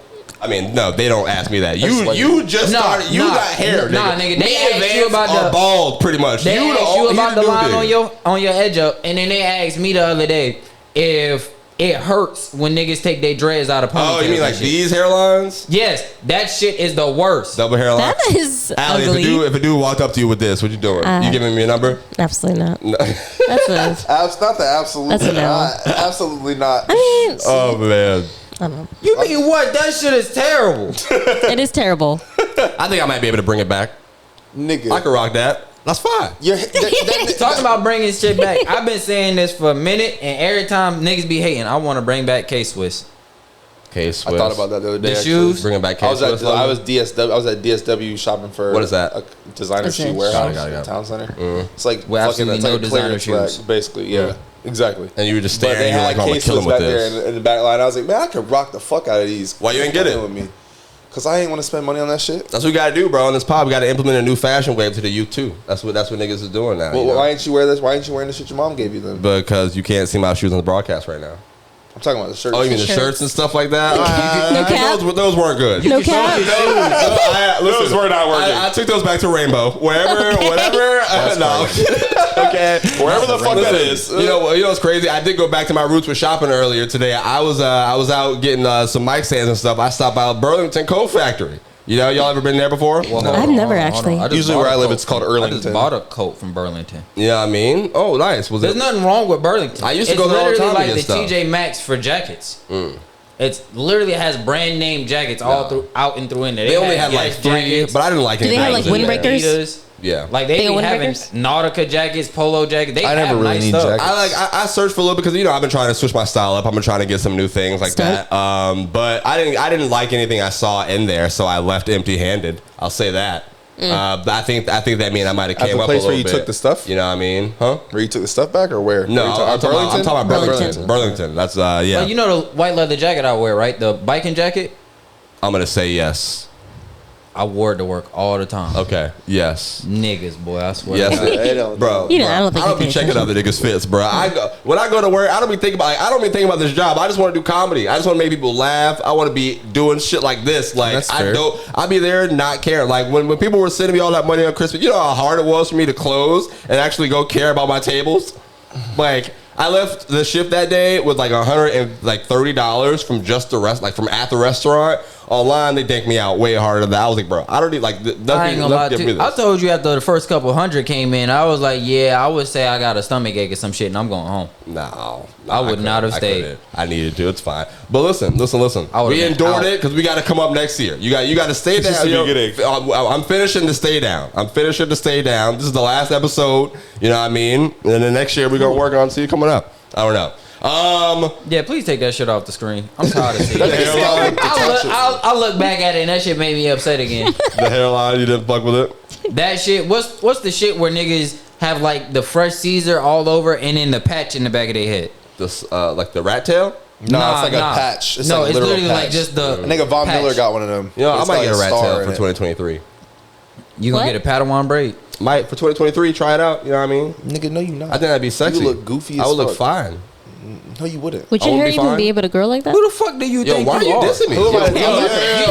I mean, no, they don't ask me that. That's like- You just started. You got hair. Nah, nigga, they Me asked and you Vance about are the- bald, pretty much. They you asked you about the new line dude. on your edge up, and then they asked me the other day if it hurts when niggas take their dreads out of ponytails. Oh, you mean like and shit. these hairlines? Yes, that shit is the worst. Double hairline. That is Allie, ugly. if a dude walked up to you with this, what you doing? You giving me a number? Absolutely not. No. That's a. Not the absolute. That's a no. not. Absolutely not. I mean, Oh man. I don't know. You mean what? That shit is terrible. It is terrible. I think I might be able to bring it back. nigga. I can rock that. That's fine. Talking about bringing shit back. I've been saying this for a minute, and every time niggas be hating, I want to bring back K-Swiss. K-Swiss. I thought about that the other day. The actually. shoes? Bringing back I was K-Swiss. at DSW shopping for What is that? A designer That's shoe it. warehouse Got it. in town center. Mm-hmm. It's like With fucking absolutely it's no like a designer clearance shoes. rack, basically. Yeah, exactly. And you were just But staring. they You were had like, like I'm gonna kill him K-Swiss with back there this. in the back line. I was like, man, I could rock the fuck out of these. Why you ain't get it? With me? Cause I ain't want to spend money on that shit. That's what we gotta do, bro. On this pod, we gotta implement a new fashion wave to the youth too. That's what niggas is doing now. Well, you know? why ain't you wear this? Why ain't you wearing the shit your mom gave you then? Because you can't see my shoes on the broadcast right now. I'm talking about the shirt. Oh, you mean the Shirts. shirts and stuff like that? No cap? Those weren't good. No cap. Those were not working. I took those back to Rainbow. Whatever. No. Okay. Wherever the fuck that is. You know what's crazy? I did go back to my roots with shopping earlier today. I was out getting some mic stands and stuff. I stopped by Burlington Coat Factory. You know, y'all ever been there before? Well, I've never actually. I just Usually bought where a I live, coat. it's called I Earlington. just bought a coat from Burlington. You know what I mean? Oh, nice. Was There's it? nothing wrong with Burlington. I used to It's go there all the literally time to like get the stuff. TJ Maxx for jackets. It's literally has brand name jackets all through out and through in there. They only had like Yes 3, jackets. but I didn't like Do any. they have, like, jackets in there. windbreakers? Adidas. Yeah. Like they They be got having windbreakers? Nautica jackets, polo jackets. They I never have really nice need stuff. jackets. I searched for a little because I've been trying to switch my style up. I've been trying to get some new things like Stuff. that. But I didn't like anything I saw in there, so I left empty-handed. I'll say that. But I think that mean I might have At came the up place a where little you bit. took the stuff? You know what I mean? Huh? Where you took the stuff back or where? No, Where you I'm talking about Burlington. Burlington. That's yeah. But you know the white leather jacket I wear, right? The biking jacket. I'm gonna say yes. I wore it to work all the time. Okay. Yes. Niggas, boy, I swear. Yes, to God. They don't bro. You know, I don't think I you don't be pay checking attention. other niggas' fits, bro. When I go to work, I don't be thinking about this job. I just want to do comedy. I just want to make people laugh. I want to be doing shit like this. Like That's I fair. don't. I be there not caring. Like when people were sending me all that money on Christmas, you know how hard it was for me to close and actually go care about my tables. Like I left the shift that day with like $130 from just the rest, like from at the restaurant. Online, they danked me out way harder than that. I was like, bro, I don't need like nothing. I ain't gonna lie nothing to give me you. I this. told you after the first couple hundred came in, I was like, yeah, I would say I got a stomach ache or some shit, and I'm going home. No, I would couldn't. not have I stayed. couldn't. I needed to. It's fine. But listen. I would've We been endured out. it because we got to come up next year. You got to stay down. Just to You be know, good. I'm finishing to stay down. This is the last episode. You know what I mean? And then the next year we're gonna work on see you coming up. I don't know. Yeah, please take that shit off the screen. I'm tired of seeing That it. nigga said I look back at it and that shit made me upset again. The hairline, you didn't fuck with it. That shit. What's the shit where niggas have like the fresh Caesar all over and then the patch in the back of their head? This like the rat tail. No, it's like a patch. It's no, like it's literal literally like patch. just the. I think Von patch. Miller got one of them. You know, I It's might got get a rat star tail in for it. 2023. You gonna What? get a Padawan braid? Might for 2023. Try it out. You know what I mean? Nigga, no, you not. I think that'd be sexy. You look goofy as I would look fuck. fine. No, you wouldn't. Would I your would hair be even fine. be able to grow like that? Who the fuck do you Yo, think why are you are? dissing me? Who am I? Yo, Yo,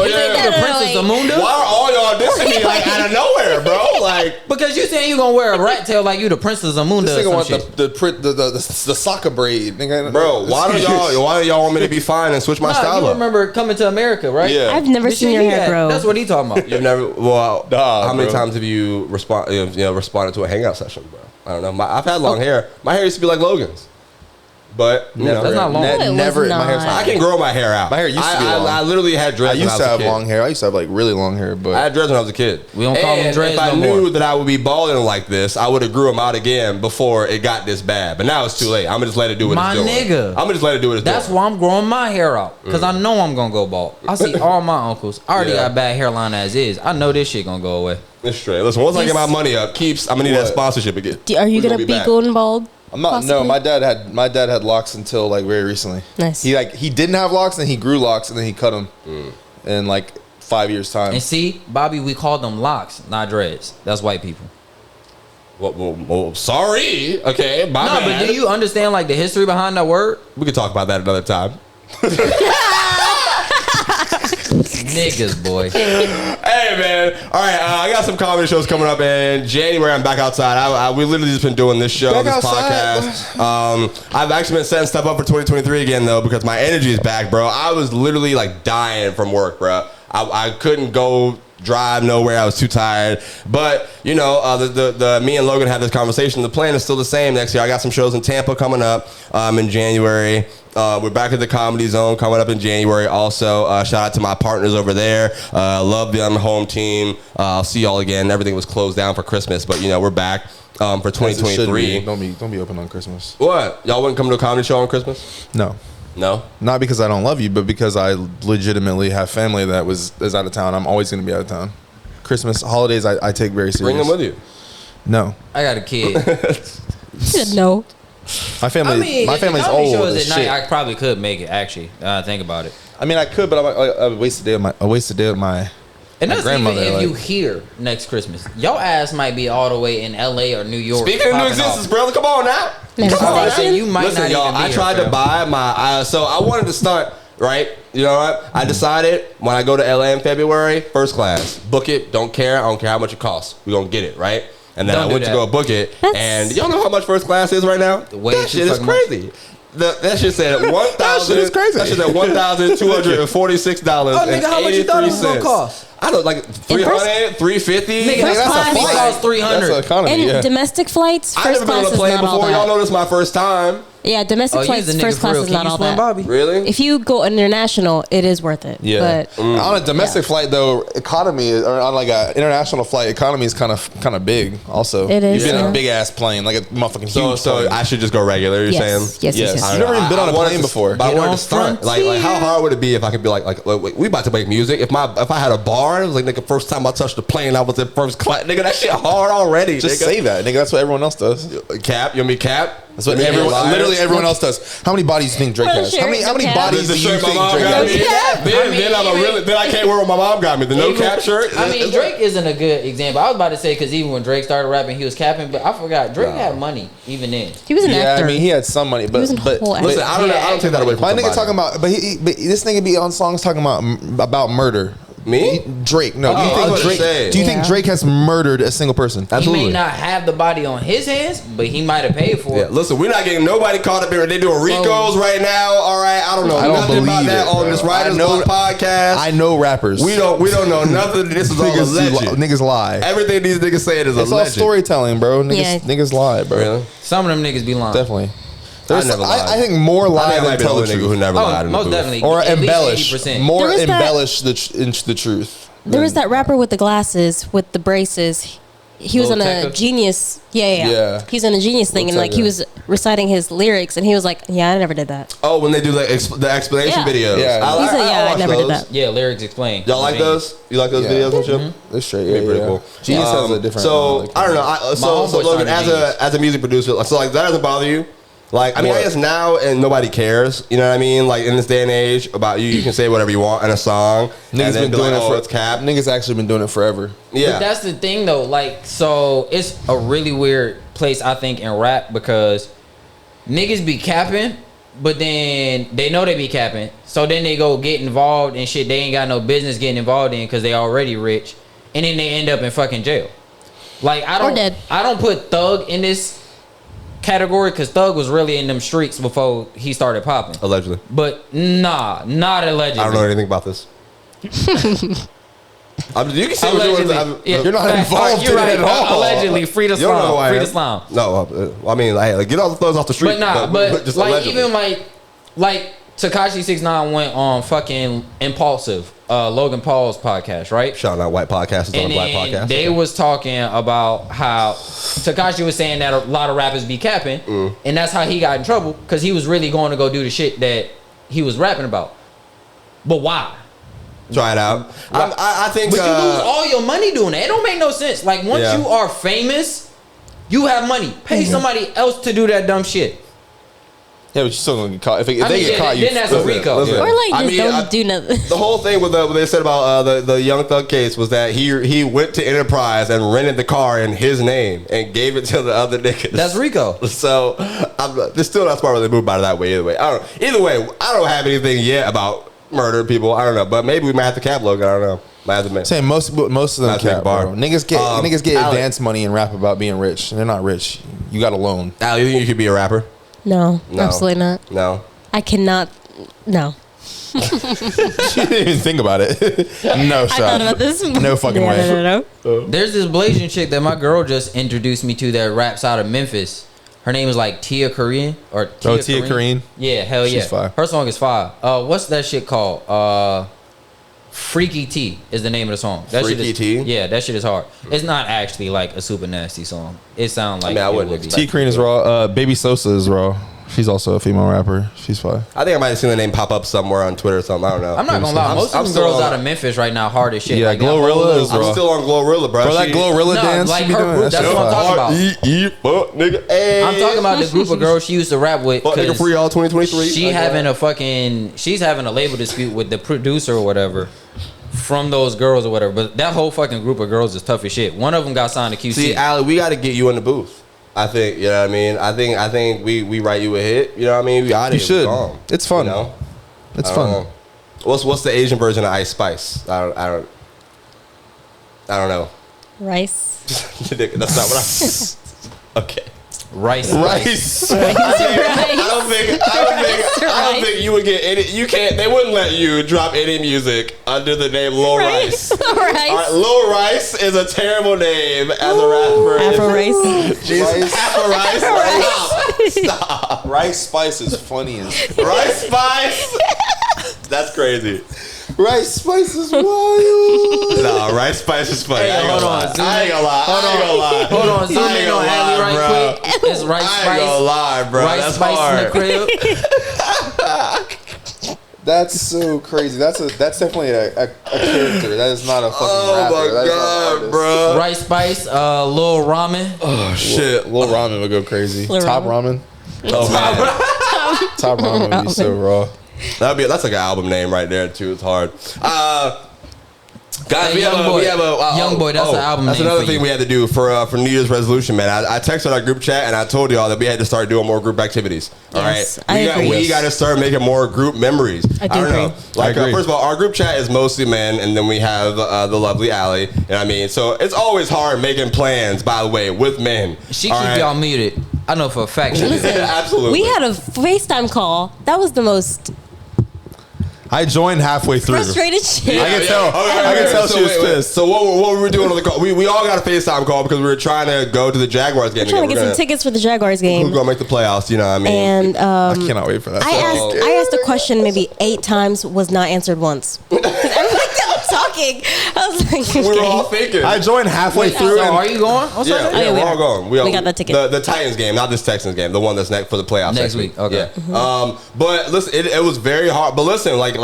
You think no, the no, Princess like- Amunda? Why are all y'all dissing me like out of nowhere, bro? Like, Because you saying you gonna wear a rat tail like you the Princess Amunda This or nigga some want shit. the soccer braid, nigga. bro, why do y'all want me to be fine and switch my Nah, style you up? remember coming to America, right? Yeah. I've never The seen shit your he hair had, grow. That's what he talking about. You've never. Well, Nah, how many bro. times have you responded to a hangout session, bro? I don't know. I've had long hair. My hair used to be like Logan's, but you know, That's not long. No, it was Never. My not. hair's I can grow my hair out. My hair used to be long. I literally had I dreads. when used to was a have kid. long hair. I used to have like really long hair, I but had dreads when I was a kid. We don't call them And dreads if I no knew more. that I would be balding like this, I would have grew them out again before it got this bad. But now it's too late. I'm gonna just let it do what My it's doing. nigga. I'm gonna just let it do what it's That's doing. why I'm growing my hair out. Because I know I'm going to go bald. I see all my uncles. I already Yeah. got bad hairline as is. I know this shit going to go away. It's straight. Listen, once I get my money up, I'm gonna need that What? sponsorship again. Are you We're gonna be back. golden bald? I'm not. Possibly. No, my dad had locks until like very recently. Nice. He didn't have locks, and he grew locks, and then he cut them in like 5 years time. And see, Bobby, we call them locks, not dreads. That's white people. Well, sorry. Okay, my No, bad. but do you understand like the history behind that word? We can talk about that another time. Niggas, boy. Hey, man. All right, I got some comedy shows coming up in January. I'm back outside. We literally just been doing this show, Back this outside. podcast. I've actually been setting stuff up for 2023 again, though, because my energy is back, bro. I was literally like dying from work, bro. I couldn't go drive nowhere. I was too tired. But you know, the me and Logan had this conversation. The plan is still the same next year. I got some shows in Tampa coming up in January. We're back at the Comedy Zone coming up in January. Also, shout out to my partners over there. Love them, home team. I'll see y'all again. Everything was closed down for Christmas, but you know we're back for 2023. Don't be open on Christmas. What? Y'all wouldn't come to a comedy show on Christmas? No. No. Not because I don't love you, but because I legitimately have family that is out of town. I'm always going to be out of town. Christmas, holidays, I take very serious. Bring them with you. No. I got a kid. No. My family's old shows as at shit. night, I probably could make it. Actually, think about it. I mean, I could, but I wasted a day with my And my that's even grandmother. if like- you here next Christmas. Your ass might be all the way in LA or New York. Speaking of new popping existence, off. brother, come on now. Manifestation? You might Listen, not y'all, even be I here, tried to fam. buy my, so I wanted to start, right? You know what? I decided when I go to LA in February, first class, book it, don't care. I don't care how much it costs. We're going to get it, right? And then Don't I do went to that. go book it, and y'all know how much first class is right now? Way That too shit is fucking much. crazy. That shit said $1,000. That shit is crazy. That shit said $1,246. Oh, nigga, how much you thought it was gonna cost? I don't like 300, 350. Nigga, First that's class- a flight. Cost 300. That's economy, And yeah. domestic flights, I've first never been on class a is plane not all before. Y'all that. know this is my first time. Yeah, domestic Oh, you flights, was a nigga first for class real. is Can not you all swim, that. Bobby? Really? If you go international, it is worth it. Yeah, But on a domestic flight though, economy or on like a international flight, economy is kind of big. Also, It is, You've been in yeah. a big ass plane, like a motherfucking So, huge. so plane. I should just go regular. You're saying? yes, yes. You've never even been on a wanted plane to- before. But I Get wanted on to start. Like, Frontier. how hard would it be if I could be like we about to make music? If I had a bar, it was like nigga, first time I touched the plane, I was in first class. Nigga, that shit hard already. Just nigga. say that, nigga. That's what everyone else does. Cap. You want me Cap? That's what Me and everyone, Liar? literally everyone else does. How many bodies do you think Drake has? How many Shirt, bodies The do you shirt my think mom Drake got me. has? Then I can't wear what my mom got me. The no cap shirt. I mean, Drake isn't a good example. I was about to say because even when Drake started rapping, he was capping, but I forgot Drake had money even then. he was an Yeah, actor. I mean he had some money, but was a but whole actor. Listen, I don't take that away from my nigga somebody. talking about, but this nigga be on songs talking about murder. Me? Drake? No, Oh, I was do you gonna think Drake? say. Do you think Yeah. Drake has murdered a single person? He Absolutely. may not have the body on his hands, but he might have paid for Yeah, it. listen, we're not getting nobody caught up in it. They doing Ricos right now. All right, I don't know I don't nothing about believe that it, on bro. this Writers I know- Block podcast. I know rappers. We don't know nothing. This is all alleged. niggas lie. Everything these niggas saying is It's all alleged. storytelling, bro. Yeah. Niggas lie, bro. Really? Some of them niggas be lying. Definitely. never lied. I think more I lie think I than might be tell the the only nigga who truth, never lied in the most booth. definitely. or At least embellish. 80%. More There was that- embellish into the truth. There was that rapper with the glasses, with the braces. He was Lil on a Tecca? Genius. Yeah. Yeah. He's on a Genius thing, and like he Tecca. was reciting his lyrics, and he was like, "Yeah, I never did that." Oh, when they do the explanation Yeah. videos. Yeah. He said, "Yeah, I watch never did those. that." Yeah, lyrics explained. Y'all like those? You like those Yeah. videos and shit? That's straight. Be Yeah, pretty yeah. cool. Genius has a different. So like, I don't know. So homeboy Logan, started as a music producer, so like that doesn't bother you. Like I mean, I What? guess now and nobody cares. You know what I mean? Like in this day and age, about you can say whatever you want in a song. Niggas and then been be doing like, it oh, for it's cap. Niggas actually been doing it forever. Yeah, But that's the thing though, like, so it's a really weird place I think in rap because niggas be capping, but then they know they be capping, so then they go get involved in shit they ain't got no business getting involved in because they already rich, and then they end up in fucking jail. Like Or dead. I don't put Thug in this category because Thug was really in them streets before he started popping. allegedly. But nah, not allegedly. I don't know anything about this. You can say what you want. Allegedly. Yeah, You're not fact. involved You're in right. it at all. Allegedly, free the You don't know who slime. I Free am. the slime. No, I mean, like, get all the thugs off the street. But nah, but just like allegedly. even like Tekashi 6ix9ine went on fucking Impulsive, Logan Paul's podcast, right? shout out White Podcast is on And a Black then Podcast. they was talking about how Tekashi was saying that a lot of rappers be capping, and that's how he got in trouble because he was really going to go do the shit that he was rapping about. But why? Try it out. I think. But you lose all your money doing that. It don't make no sense. Like once Yeah. you are famous, you have money. Pay somebody else to do that dumb shit. Yeah, but you still gonna get caught. If they I mean, get yeah, caught, then that's a Rico. listen. Or like I just mean, don't do nothing. The whole thing with what they said about the Young Thug case was that he went to Enterprise and rented the car in his name and gave it to the other niggas. That's Rico. So they're still not smart when they move about it that way. Either way, Either way, I don't have anything yet about murder people. I don't know, but maybe we might have to cap Logan. I don't know. Might have to make. saying most of them That's a big cap, bar. bro. Niggas get Alex. advance money and rap about being rich. They're not rich. You got a loan. Al, you think you could be a rapper? No, No. absolutely not. No. I cannot. No. She didn't even think about it. No I shot. thought about this. No fucking Yeah, way. no. There's this Blasian chick that my girl just introduced me to that raps out of Memphis. Her name is like Tia Korean or Tia Tia Korean? Yeah, hell She's yeah. fire. Her song is fire. What's that shit called? Freaky T is the name of the song. That Freaky shit is, T? Yeah, that shit is hard. It's not actually like a super nasty song. It sounds like I it wouldn't would be. expect- T Crean is raw. Baby Sosa is raw. She's also a female rapper. She's fine. I think I might have seen the name pop up somewhere on Twitter or something. I don't know. I'm not gonna lie. I'm- Most I'm of them still girls on- out of Memphis right now hard as shit. Yeah, like that Glorilla whole is I'm raw. still on Glorilla, bro. Bro, that She- Glorilla No, dance like she be her doing, group, that that's shit what I'm fire. talking about. Fuck, nigga. Hey. I'm talking about the group of girls she used to rap with. Fuck, nigga, 'cause free all 2023. She she's having a label dispute with the producer or whatever from those girls or whatever. But that whole fucking group of girls is tough as shit. One of them got signed to QC. See, Allie, we got to get you in the booth. I think, you know what I mean? I think we write you a hit. You know what I mean? We got it. You should. We're gone. It's fun. You know? It's I don't fun. know. What's the Asian version of Ice Spice? I don't know. Rice. That's not what I. Okay. Rice. Rice. I don't think you would get any. You can't. They wouldn't let you drop any music under the name Lil Rice. Rice. All right, Lil Rice is a terrible name as a rapper. Afro Rice. Jesus, Afro Rice. Stop. Rice Spice is funny as Rice Spice. That's crazy. Rice Spice is wild. Nah, Rice Spice is funny. Hey, I ain't hold gonna on, lie. zoom I ain't in. gonna lie. Hold I ain't gonna lie. Hold on, zoom I ain't in gonna on lie, Allie bro. right quick. It's Rice I ain't gonna Spice. lie, bro. Rice That's Spice hard. in the crib. That's so crazy. That's definitely a character. That is not a fucking Oh rapper. my That is not an god, artist. bro. Rice Spice, Lil Ramen. Oh shit. Lil Ramen would go crazy. Lil Top Ramen. Ramen. Oh man. Top Ramen would be so raw. That's like an album name right there too. It's hard. Guys, Hey, we have a Young Boy, that's the album That's name another for thing you. we had to do for New Year's resolution, man. I texted our group chat and I told y'all that we had to start doing more group activities. All Yes, right, I agree. we got to start making more group memories. I do don't agree. know. Like I agree. first of all, our group chat is mostly men, and then we have the lovely Allie. You know what I mean? So it's always hard making plans. By the way, with men, She All keep right? y'all muted. I know for a fact she did. Absolutely. We had a FaceTime call. That was the most I joined halfway through. frustrated shit. I can tell. I can tell she was pissed. So what were we doing on the call? We all got a FaceTime call because we were trying to go to the Jaguars game. I'm trying to together. get some tickets for the Jaguars Who's game. gonna make the playoffs? You know what I mean? And I cannot wait for that. I asked a question maybe 8 times, was not answered once. 'Cause everybody kept talking. I was like, we were all okay. thinking. I joined halfway So through. are And you going? On Yeah, Sunday? yeah, we we're all are. going. We got that ticket. The Titans game, not this Texans game. The one that's next for the playoffs Next week, okay. Yeah. But listen, it was very hard. But listen, like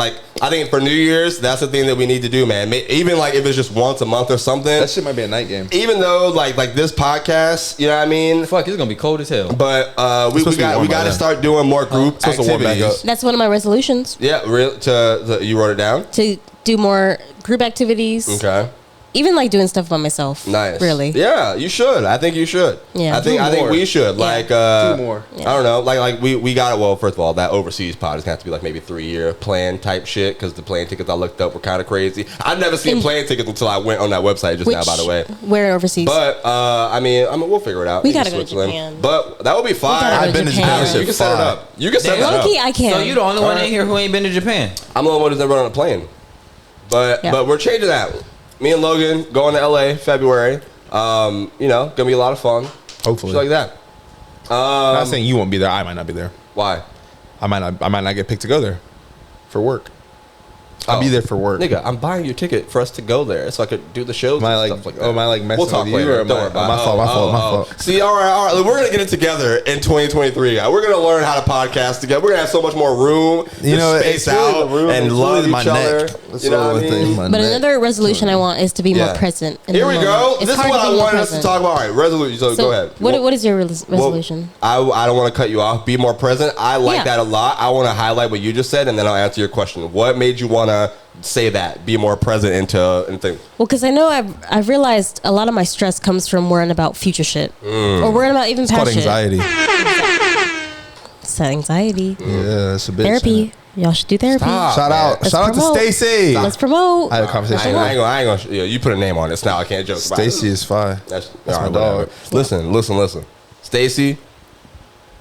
I think for New Year's, that's the thing that we need to do, man. Even like if it's just once a month or something. that shit might be a night game. Even though like this podcast, you know what I mean. Fuck, it's gonna be cold as hell. But we supposed to be got warm by to then. start doing more group supposed to warm back activities. up. That's one of my resolutions, Yeah, you wrote it down. to do more group activities. Okay. Even like doing stuff by myself. Nice. Really. Yeah, you should. I think you should. Yeah. I think more. we should. Yeah. Like Do more. I don't know. Like we got it. Well, first of all, that overseas pod is gonna have to be like maybe 3-year plan type shit because the plane tickets I looked up were kind of crazy. I've never seen And- plane tickets until I went on that website just now. By the way. Where overseas? But I mean, we'll figure it out. We Maybe gotta go to Switzerland. Japan. But that would be fire. gotta go I've been to Japan. Japan. You can set it up. You can set Damn. that up. Low-key, I can. So you the only one Alright. in here who ain't been to Japan. I'm the only one who's never been on a plane. But Yeah. we're changing that. Me and Logan going to LA February. You know, gonna be a lot of fun. Hopefully. Shit like that. I'm not saying you won't be there. I might not be there. Why? I might not get picked to go there for work. I'll be there for work. Nigga, I'm buying your ticket for us to go there so I could do the shows Am I and like- stuff like that. oh, am I like messing we'll talk with you, later. or am Don't I- worry about it. my fault. See, all right. We're going to get it together in 2023, guys. We're going to learn how to podcast together. We're going to have so much more room You to know, space it's really out the room. and It's love really each my other. neck. That's You know the what I only thing, mean? my But neck. another resolution I want is to be Yeah. more present. In Here the we moment. go. It's This is hard what to I be more wanted us to present. talk about. All right, resolution. So, go ahead. What is your Well, resolution? I don't want to cut you off. Be more present. I like Yeah. that a lot. I want to highlight what you just said, and then I'll answer your question. What made you want to say that? Be more present into things. Well, because I know I've realized a lot of my stress comes from worrying about future shit or worrying about even It's called past shit. anxiety. It's anxiety. Yeah, it's a bitch. Therapy. Y'all should do therapy. Stop. Shout out Let's to promote. Stacy. Let's promote. I had a conversation I with ain't gonna yeah, you put a name on this now. I can't joke about it. Stacy is fine. That's my all right, dog. whatever. Listen. Stacy,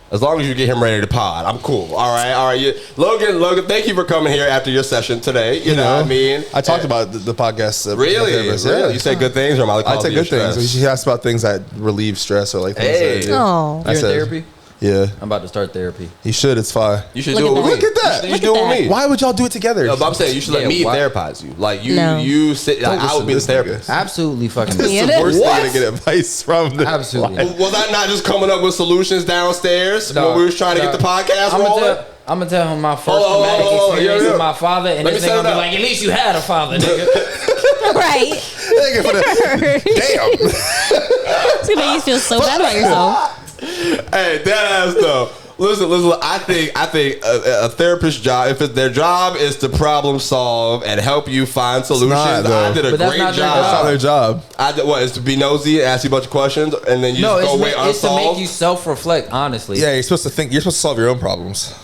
As long as you get him ready to pod, I'm cool. All right. Logan, thank you for coming here after your session today. You know what I mean? I talked about the podcast. Really? Yeah. You said good things, or I said good things. She asked about things that relieve stress or like things. Hey. That, Oh. I You're in said, therapy? Yeah. I'm about to start therapy. You should. It's fine. You should Look do it at with me. that. Look at that. You should do it with me. Why would y'all do it together? No, but I'm saying you should let Yeah, me why- therapize you. Like you, No. you sit. Like, I would be the Listen to this therapist. Absolutely fucking. It's Yeah, the it worst is. thing What? to get advice from. Absolutely. Was I not just coming up with solutions downstairs Dog, when we was trying to get the podcast I'm rolling? gonna tell him my first Hold on, traumatic hold on, experience yeah. with my father, and Let this me nigga set it gonna be up. like, at least you had a father, nigga. Right. Nigga, for the- Damn. It's gonna make you feel so bad about yourself. Hey, that ass though. Listen. I think a therapist's job, if their job is to problem solve and help you find solutions, not, though. I did a But that's great not their job. That's not their job. I did what is to be nosy, ask you a bunch of questions, and then you No, just go away it's to make unsolved. you self-reflect. Honestly. Yeah, you're supposed to think. You're supposed to solve your own problems.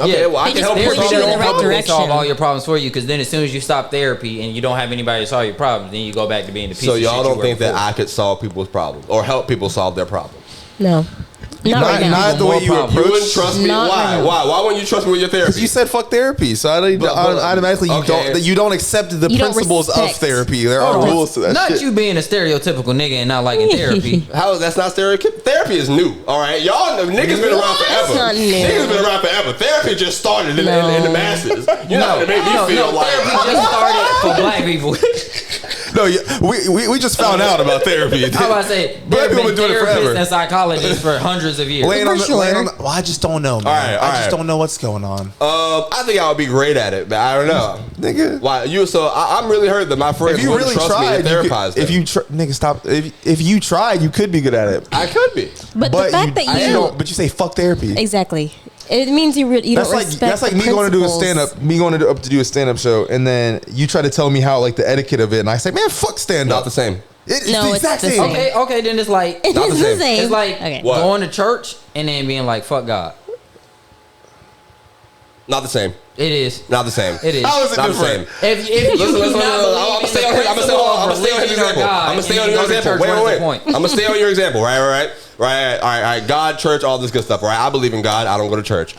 Okay, Yeah. well I They can just help you point solve you your in own the right problems. They solve direction. all your problems for you, because then as soon as you stop therapy and you don't have anybody to solve your problems, then you go back to being the piece So of y'all shit don't you think were that before. I could solve people's problems or help people solve their problems? No. Not right now. Not the way you More You approach. wouldn't trust me? Not Why? right now. Why wouldn't you trust me with your therapy? Because you said fuck therapy, so automatically okay. you don't accept the You don't principles of respect. therapy. There Hold are on. rules to that Not shit. you being a stereotypical nigga and not liking therapy. How that's not stereotypical? Therapy is new. All right, y'all know niggas been around forever. That's not new. Niggas been around forever. Therapy just started in the masses. You're not gonna make me feel like therapy just started for black people. No, we just found out about therapy. I was about to say, Black there people have been been doing it forever. therapists and psychologists for hundreds of years. Laying on the, For laying sure. on the, well, I just don't know, man. All right, I just all right. don't know what's going on. I think I would be great at it, but I don't know. Nigga. Why you? So I'm really hurt that my friends If you wouldn't really trust tried, me to you could, therapize if them. you nigga stop. If you tried, you could be good at it. I could be. But the fact that you don't. But you say fuck therapy. exactly, it means you don't respect. That's like the me going to do a principles. stand up. Me going to do a stand up show, and then you try to tell me how like the etiquette of it, and I say, man, fuck stand Not up. the same. It's No, the it's exact the same. same. Okay, then it's like It's Not the the same. same. it's like okay. What? going to church and then being like, fuck God. Not the same. It is. Not the same. It is. How is it Not the different? same. If you Listen, do not I'm gonna stay on his example. I'm gonna stay on your example. Wait. I'm gonna stay on your example. Right. All right. God, church, all this good stuff. Right. I believe in God. I don't go to church.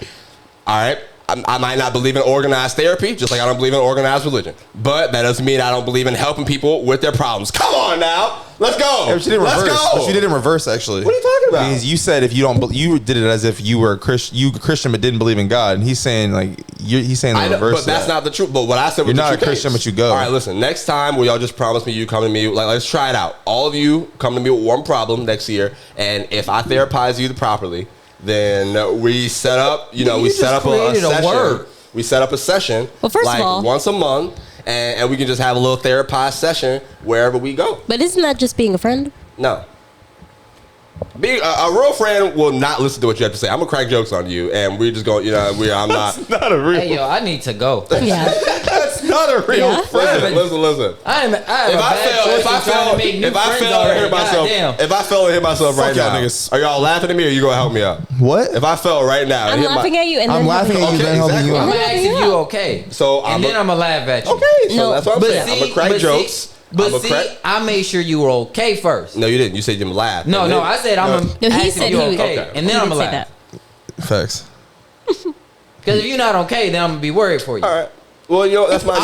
All right. I might not believe in organized therapy, just like I don't believe in organized religion. But that doesn't mean I don't believe in helping people with their problems. Come on now. Let's go. Yeah, but you did in Let's reverse. go. But you did in reverse, actually. What are you talking about? Because you said if you don't, you did it as if you were a Christian but didn't believe in God. And he's saying like he's saying the I know, reverse. but that's not the truth. But what I said was You're the not a true Christian, case. but you go. All right, listen. Next time, will y'all just promise me you come to me? Like, let's try it out. All of you come to me with one problem next year, and if I therapize you properly, then we set up. We just set up a created a session. word. We set up a session. Well, first of like all- once a month, and we can just have a little therapized session wherever we go. But isn't that just being a friend? No. Being a real friend will not listen to what you have to say. I'm gonna crack jokes on you, and we're just going. I'm not. not a real. Hey yo, I need to go. Yeah. That's not a real Yeah. friend. Listen. I have If a bad choice in trying to make new if I friends fail and already. hit myself, Goddamn. if I fail and hit myself Fuck right y'all now, niggas. are y'all laughing at me or you gonna help me out? What? If I fell right now, and I'm hit laughing at you, and I'm then laughing at you, Okay, then helping exactly. you I'm out. gonna ask if you okay. So and then I'm gonna laugh at you. Okay, so No, that's what I'm But saying. I'm see, gonna crack but jokes. see, but see, I made sure you were okay first. No, you didn't. You said you laugh. No, And no, then- I said I'm gonna No, he ask said if you he was- okay, Okay. and then He I'm did gonna say laugh. that. Facts. Because if you're not okay, then I'm gonna be worried for you. All right. Well, that's my.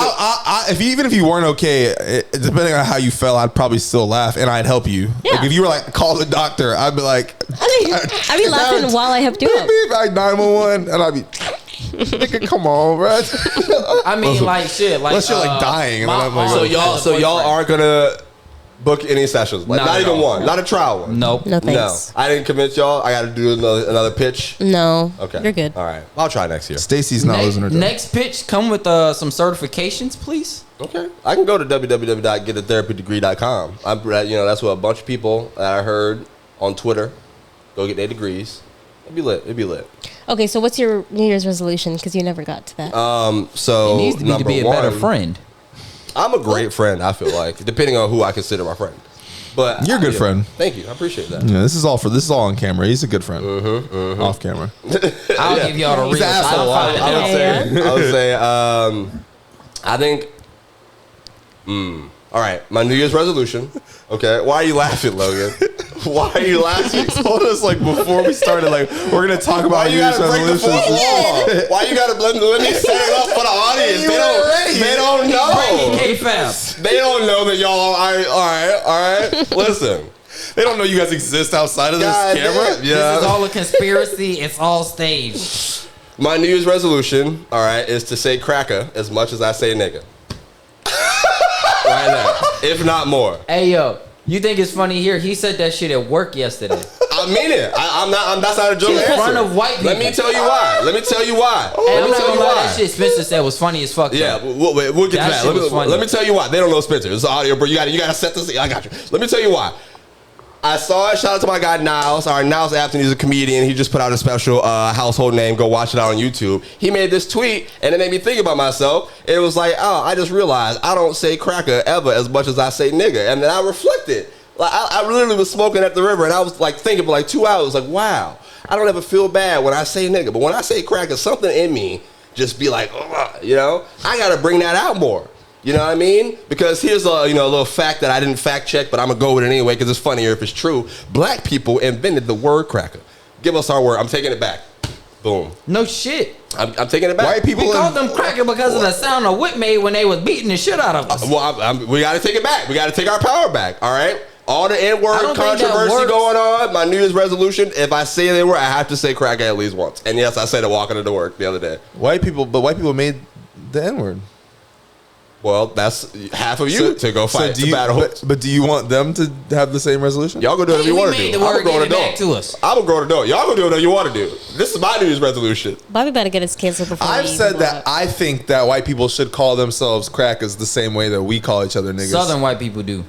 Even if you weren't okay, depending on how you felt, I'd probably still laugh and I'd help you. Yeah. Like if you were like, call the doctor, I'd be like, I'd be laughing while I helped you beep, up. beep, like 911, and I'd be, nigga, come on, bro. I mean, like shit, like Unless you're, like, dying, and then I'm like, so y'all aren't gonna book any sessions, like Not not at even all. one, not a trial one. Nope. No No, thanks. I didn't convince y'all. I got to do another pitch. No. Okay, You're good. All right, I'll try next year. Stacy's not losing her job. Next pitch, come with some certifications, please. Okay, I can go to www.getatherapydegree.com. That's what a bunch of people that I heard on Twitter go get their degrees. It'd be lit. Okay, so what's your New Year's resolution? Because you never got to that. So It needs to be number a one, better friend. I'm a great friend. I feel like, depending on who I consider my friend. But You're a good friend. Thank you. I appreciate that. Yeah, this is all on camera. He's a good friend. Off camera. I'll give y'all the real. He's an asshole. I'll find it I out. would say, I think, All right, my New Year's resolution. Okay, why are you laughing, Logan? Why are you laughing? Told us like before we started, like we're gonna talk Why about you New Year's gotta break the fourth resolutions. wall? Why you gotta let me set it up for the audience? They don't know. K-Fab. They don't know that y'all. All right. Listen. They don't know you guys exist outside of this God camera. damn. This is all a conspiracy. It's all staged. My New Year's resolution, all right, is to say cracker as much as I say nigga. Right now, if not more. Hey, yo. You think it's funny here? He said that shit at work yesterday. I mean it. That's not a joke In answer. front of white people. Let me tell you why. And Let I'm me tell not you gonna lie, that why. shit Spencer said was funny as fuck. Yeah, though. we'll get That to shit was that. funny. Let me tell you why. They don't know Spencer. It's audio, bro. You gotta set this. I got you. Let me tell you why. I saw it. Shout out to my guy Niles. All right, Niles Afton. He's a comedian. He just put out a special household name. Go watch it out on YouTube. He made this tweet, and it made me think about myself. It was like, oh, I just realized I don't say cracker ever as much as I say nigga, and then I reflected. Like I literally was smoking at the river, and I was like thinking for like 2 hours. Like, wow, I don't ever feel bad when I say nigga, but when I say cracker, something in me just be like, you know, I gotta bring that out more. You know what I mean? Because here's a little fact that I didn't fact check, but I'm gonna go with it anyway because it's funnier if it's true. Black people invented the word cracker. Give us our word. I'm taking it back. Boom. No shit. I'm taking it back. White people We called them cracker because of the sound of whip made when they was beating the shit out of us. Well, we got to take it back. We got to take our power back. All right. All the I N-word don't think that controversy works. going on. My New Year's resolution: if I say the N-word, I have to say cracker at least once. And yes, I said it walking into work the other day. White people made the N-word. Well, that's half of you to go fight the battle. But do you want them to have the same resolution? Y'all go do whatever you We want to made do. the I'm a word grown get it back adult. to us. I'm a grown adult. Y'all go do whatever you want to do. This is my New Year's resolution. Bobby better get his canceled before I've he said blow that up. I think that white people should call themselves crackers the same way that we call each other niggas. Southern white people do.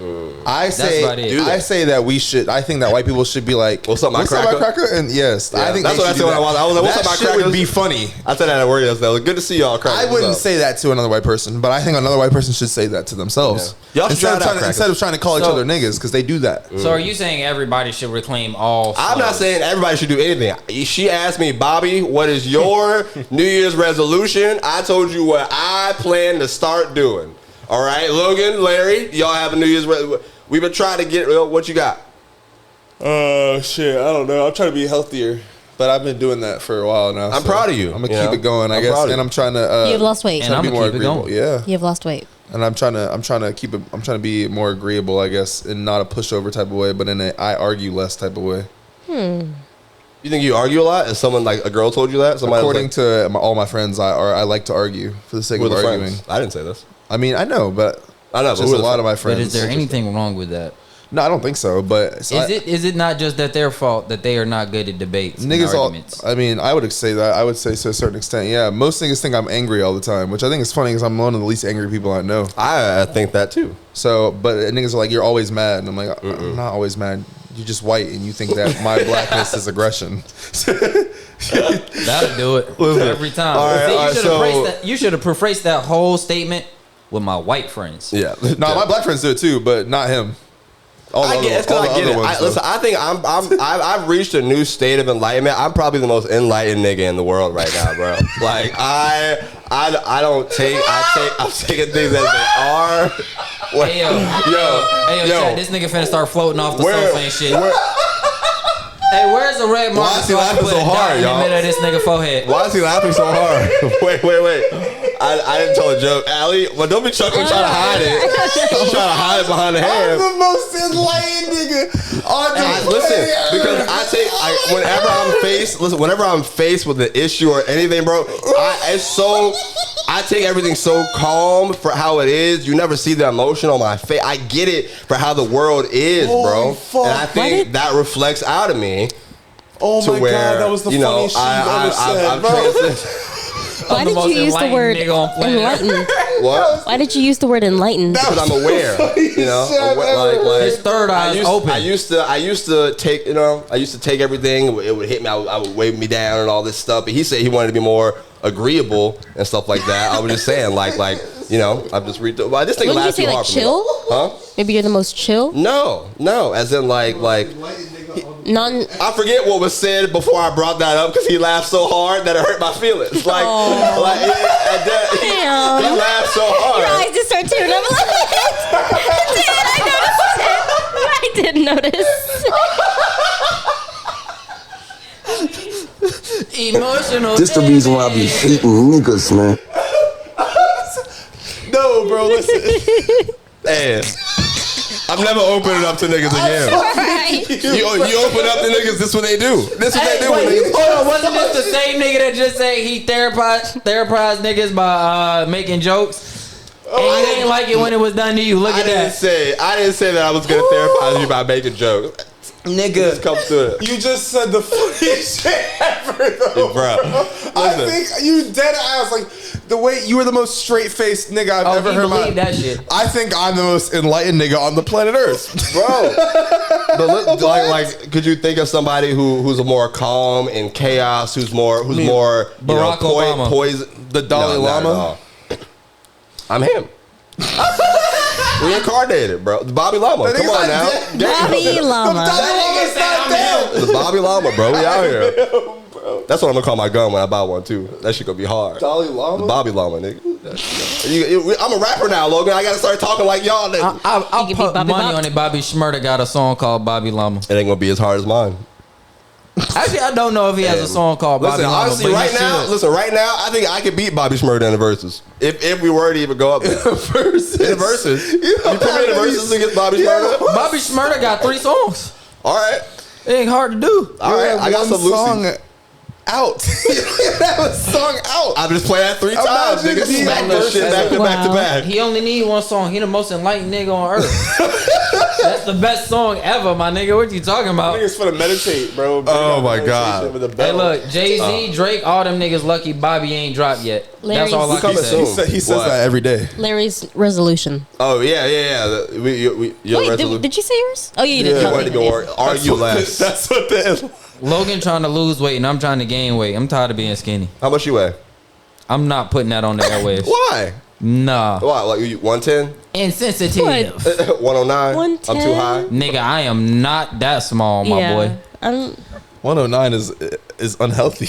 I say, about it. Do I that. say that we should. I think that white people should be like, What's up, my cracker?" And yes, Yeah, I think that's they what I should said do when I that. was like, "What's up, That my shit crackers?" would be funny. I said that at work yesterday. Good to see y'all, crackers. I wouldn't say that to another white person, but I think another white person should say that to themselves. Yeah. Y'all should try it out, instead of trying to call each So- other niggas, because they do that. So are you saying everybody should reclaim all? I'm not slurs? saying everybody should do anything. She asked me, Bobby, what is your New Year's resolution? I told you what I plan to start doing. All right, Logan, Larry, y'all have a New Year's resolution. We've been trying to get what you got. Shit, I don't know. I'm trying to be healthier, but I've been doing that for a while now. I'm proud of you, I'm gonna you keep know? it going, I I'm guess, proud of and you. I'm trying to. You've lost weight. And trying to I'ma be more keep it agreeable. going. Yeah, You've lost weight. and I'm trying to keep it. I'm trying to be more agreeable, I guess, in not a pushover type of way, but in a I argue less type of way. You think you argue a lot? Is someone like a girl told you that? Somebody According to all my friends, I like to argue for the sake who are of the arguing. friends? I didn't say this. I mean, I know, but I know, but just who a are the lot of my But friends. is there anything wrong with that? No, I don't think so. But Is it not just that their fault that they are not good at debates and niggas all. arguments? I mean, I would say that. I would say to a certain extent. Yeah, most niggas think I'm angry all the time, which I think is funny because I'm one of the least angry people I know. I think that too. So, but niggas are like, you're always mad, and I'm like, I'm not always mad. You're just white, and you think that my blackness is aggression. That'll do it every time. All right, See, you should have prefaced that whole statement with my white friends. Yeah. No, my black friends do it too, but not him. All the I other- get, it's all because the I get other it. ones, though. Listen, I think I've reached a new state of enlightenment. I'm probably the most enlightened nigga in the world right now, bro. Like I don't take I'm taking things as they are. Hey yo, Chad, this nigga finna start floating off the sofa and shit. Hey, where's the red mark? Why is he laughing so hard, in the y'all? middle of this nigga forehead. Why is he laughing so hard? Wait. I didn't tell a joke. Allie, well, don't be chuckling trying to hide it. Trying to hide it behind the hand. I'm the most enlightened nigga on the Listen, planet. because whenever I'm faced with an issue or anything, bro, I take everything so calm for how it is. You never see the emotion on my face. I get it for how the world is, bro. fuck. And I think that reflects out of me. Oh To my where, god, that was the you know, funniest shit you've ever said, I've bro. transcended. Why the did most you use the enlightened word nigga on planet Earth. enlighten? What? Why did you use the word enlighten? Because I'm aware, you know, shit ever. His third eye is open. I used to take, take everything. It would hit me. I would weigh me down and all this stuff. But he said he wanted to be more agreeable and stuff like that. I was just saying, I've just read. Well, this thing What did you lasts say, too like hard for me. chill? Huh? Maybe you're the most chill? No, as in like. Non. I forget what was said before I brought that up because he laughed so hard that it hurt my feelings. He Damn. laughed so hard. Your eyes just started cartoon. I'm like, I did notice. Emotional. This the reason why I be hating niggas, man. No, bro, listen. Hey, I'm never opening up to niggas again. Right. You open up to niggas, this what they do. This what they do. Wait, when niggas- hold on, wasn't this the same nigga that just say he therapized niggas by making jokes? And you didn't like it when it was done to you. Look I at didn't that. say that I was gonna therapize you by making jokes. Nigga, Just come to it. you just said the funniest shit ever, though. Bro, I listen. think you dead ass. Like, the way you were the most straight-faced nigga I've Oh, ever he heard in my believed that shit. I think I'm the most enlightened nigga on the planet Earth. Bro, but look, like, could you think of somebody who's more calm in chaos, who's more Barack Obama. poison? The Dalai Lama? I'm him. Reincarnated, bro. The Bobby Llama. That Come nigga's on not now. dead. Bobby Llama. Lama's not dead. The Bobby Llama, bro. We out here. That's what I'm gonna call my gun when I buy one too. That shit gonna be hard. Dalai The Lama? Bobby Llama, nigga. I'm a rapper now, Logan. I gotta start talking like y'all, nigga. I'll You can be put Bobby money Bob. on it. Bobby Shmurda got a song called Bobby Llama. It ain't gonna be as hard as mine. Actually, I don't know if he has a song called Bobby Listen, Llama. honestly, but right he now, should. I think I could beat Bobby Shmurda in the verses. If we were to even go up there. Versus. In the verses. You You put me in the verses against Bobby Shmurda? Bobby Shmurda got 3 songs. All right. It ain't hard to do. All right. I got some song Lucy. out. You don't have a song out. I just play that 3 times, Imagine nigga. he- Smack that shit back to back to Wow. back. He only need one song. He the most enlightened nigga on earth. That's the best song ever, my nigga. What you talking about? Niggas finna meditate, bro. Bring Oh out my meditation God. with a Hey, bell. look, Jay-Z, Drake, all them niggas lucky Bobby ain't dropped yet. That's all I can coming say. soon. He says What? that every day. Larry's resolution. Oh, yeah. Your Wait, resolution. did you say yours? Oh, yeah, you did. You Tell wanted to me. go argue less. That's what the Logan trying to lose weight and I'm trying to gain weight. I'm tired of being skinny. How much you weigh? I'm not putting that on the airwaves. Why? Nah. Why? Like you 110? Insensitive. What? 109? I'm 110? too high. Nigga, I am not that small, my boy. I'm 109 is unhealthy.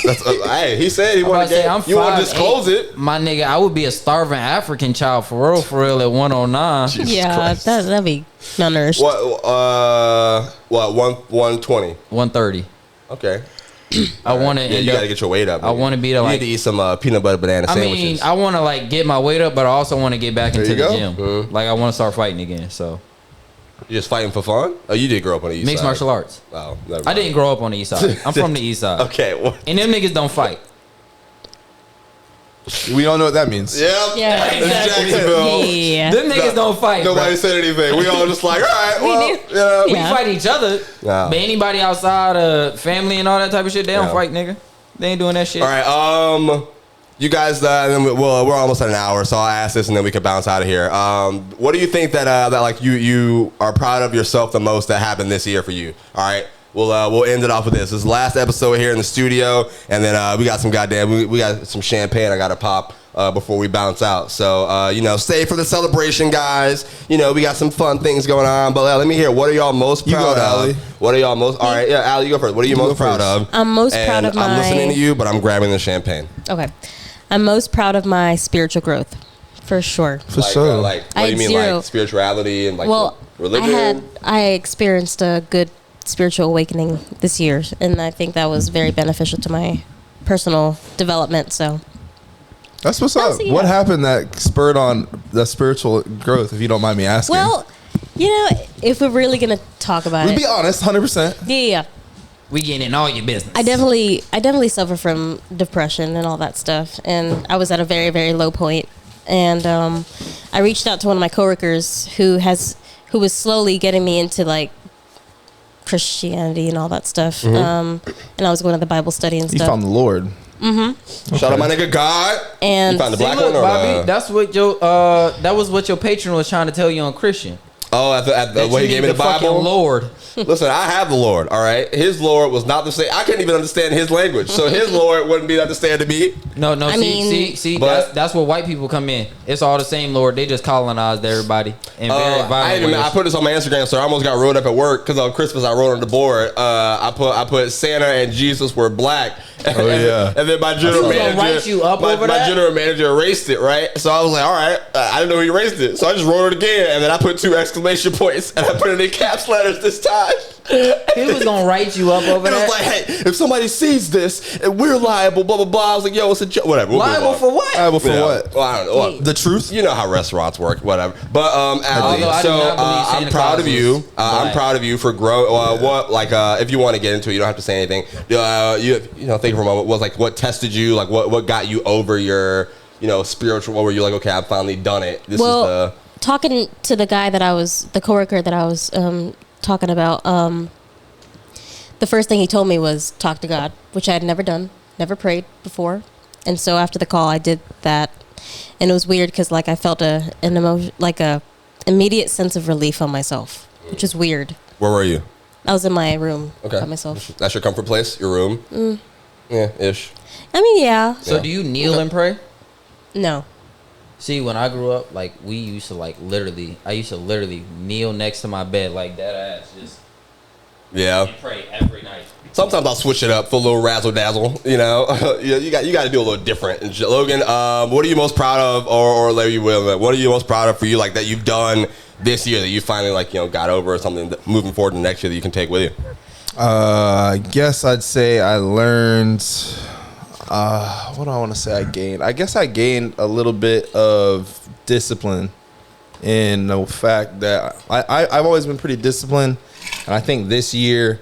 That's, hey, he said he I'm about wanted to say, I'm to. You want to 5'8". disclose it? My nigga, I would be a starving African child for real at 109. yeah, that'd be malnourished. What? 120? 130. Okay. I want to Yeah, end you up. gotta get your weight up. I nigga. wanna be the, You like- need to eat some peanut butter banana I sandwiches. mean, I want to like get my weight up, but I also want to get back into you the go. gym. Mhm. Like I want to start fighting again. So You just fighting for fun? Oh, you did grow up on the east mixed side. martial arts. Oh, never I mind. didn't grow up on the east side. I'm from the east side. Okay. Well, And them niggas don't fight. We all know what that means. yep. Yeah, It's exactly. Jacksonville. Yeah. Them niggas don't fight. Nobody bro. said anything. We all just like, all right, We well, do. you know. We Yeah. fight each other. Nah. But anybody outside of family and all that type of shit, they don't Yeah. fight, nigga. They ain't doing that shit. All right. You guys, and then we're almost at an hour, so I'll ask this, and then we can bounce out of here. What do you think that like you are proud of yourself the most that happened this year for you? All right. We'll end it off with this. This is the last episode here in the studio, and then we got some we got some champagne I got to pop before we bounce out. So stay for the celebration, guys. We got some fun things going on. But let me hear. What are y'all most You proud go, of? Allie. What are y'all most? All right, yeah, Allie, you go first. What are you most proud of? I'm most And proud of I'm my- listening to you, but I'm grabbing the champagne. Okay. I'm most proud of my spiritual growth, for sure. For sure. Like, I what do you had mean, zero. like spirituality and like Well, religion? I experienced a good spiritual awakening this year, and I think that was very beneficial to my personal development. So That's what's up. That's- yeah. What happened that spurred on the spiritual growth, if you don't mind me asking? well, if we're really gonna talk about Let's it, be honest, 100%. yeah. We getting in all your business. I definitely suffer from depression and all that stuff, and I was at a very, very low point. And I reached out to one of my coworkers who was slowly getting me into like Christianity and all that stuff. And I was going to the Bible study and You stuff. found the Lord. Shout out my nigga God. And You found the See, black look, one or Bobby, that's what your that was what your patron was trying to tell you on Christian. at the That way he you gave me need the fucking Bible. Lord. Listen, I have the Lord. All right, His Lord was not the same. I couldn't even understand His language, so His Lord wouldn't be understand to me. No, I mean- see, But- that's where white people come in. It's all the same Lord. They just colonized everybody. in very violent ways. I put this on my Instagram, so I almost got rolled up at work because on Christmas I wrote on the board. I put Santa and Jesus were black. Oh, yeah. And then my general Who's gonna manager, write you up over my that? general manager erased it. Right, so I was like, all right, I didn't know he erased it, so I just wrote it again, and then I put 2 exclamation points, and I put it in caps letters this time. He was gonna write you up over And I that. was like, hey, if somebody sees this, and we're liable, blah blah blah. I was like, yo, it's a joke. Whatever. We'll move Liable on. for what? Liable for Yeah. what? Well, I don't know. Well, The truth? you know how restaurants work, whatever. But Ali, Although I do so not believe I'm Santa proud Claus of you. was I'm black. proud of you for growing. What like if you want to get into it, you don't have to say anything. You know, think for a moment. Was like what tested you? Like what got you over your spiritual? What were you like? Okay, I've finally done it. This is the talking to the guy the coworker that I was talking about. The first thing he told me was talk to God, which I had never done, never prayed before, and so after the call, I did that, and it was weird because like I felt an emotion, like a immediate sense of relief on myself, which is weird. Where were you? I was in my room Okay, by myself. That's your comfort place, your room. Yeah, ish. I mean, yeah, So do you kneel and pray? no. See, when I grew up, like I used to literally kneel next to my bed like that ass just Yeah. and pray every night. Sometimes I'll switch it up for a little razzle dazzle. You got to do a little different. And Logan, what are you most proud of, or Larry Will? What are you most proud of for you, like that you've done this year that you finally got over, or something that moving forward to next year that you can take with you? I guess I'd say I learned. What do I want to say? I guess I gained a little bit of discipline in the fact that I've always been pretty disciplined, and I think this year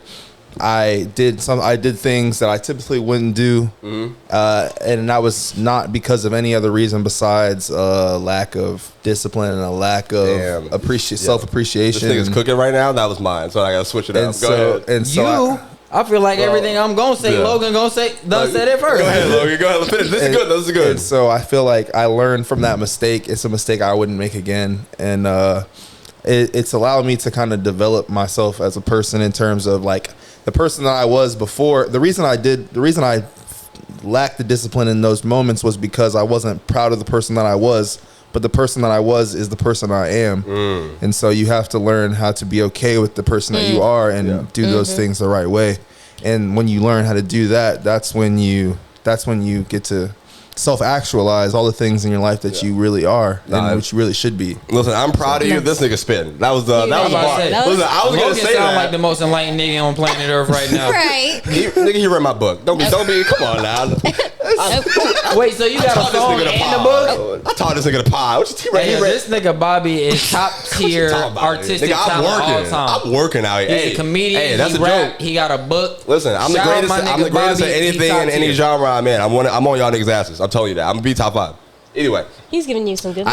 I did things that I typically wouldn't do, and that was not because of any other reason besides a lack of discipline and a lack of self-appreciation. This nigga's cooking right now. That was mine, so I got to switch it up. Go ahead. I feel like everything I'm gonna say, yeah. Logan gonna say, said it first. Go ahead, Logan. Go ahead. Finish. This is good. This is good. And so I feel like I learned from that mistake. It's a mistake I wouldn't make again, and it's allowed me to kind of develop myself as a person in terms of like the person that I was before. The reason I lacked the discipline in those moments was because I wasn't proud of the person that I was. But the person that I was is the person I am, and so you have to learn how to be okay with the person that you are and do those things the right way. And when you learn how to do that, that's when you get to self-actualize all the things in your life that you really are and which you really should be. Listen, I'm proud of you. This nigga spitting. That was the bar. that was- Listen, I was Logan gonna say sound that. like the most enlightened nigga on planet Earth right now. Right. Nigga, he read my book. Don't be. Come on now. Wait, so you got taught a this song nigga to and a pod. book? I taught this nigga to pod. What you Hey, this nigga Bobby is top tier artistic Nigga, I'm talent all working. time. I'm working out here. He's Hey, a comedian. Hey, that's he a rap. joke. He got a book. Listen, I'm the Shout out greatest. my I'm the nigga greatest Bobby. at He anything top in any tier. genre I'm in. I'm on y'all niggas' asses. I'm telling you that. I'm gonna be top 5. Anyway, He's giving you some good.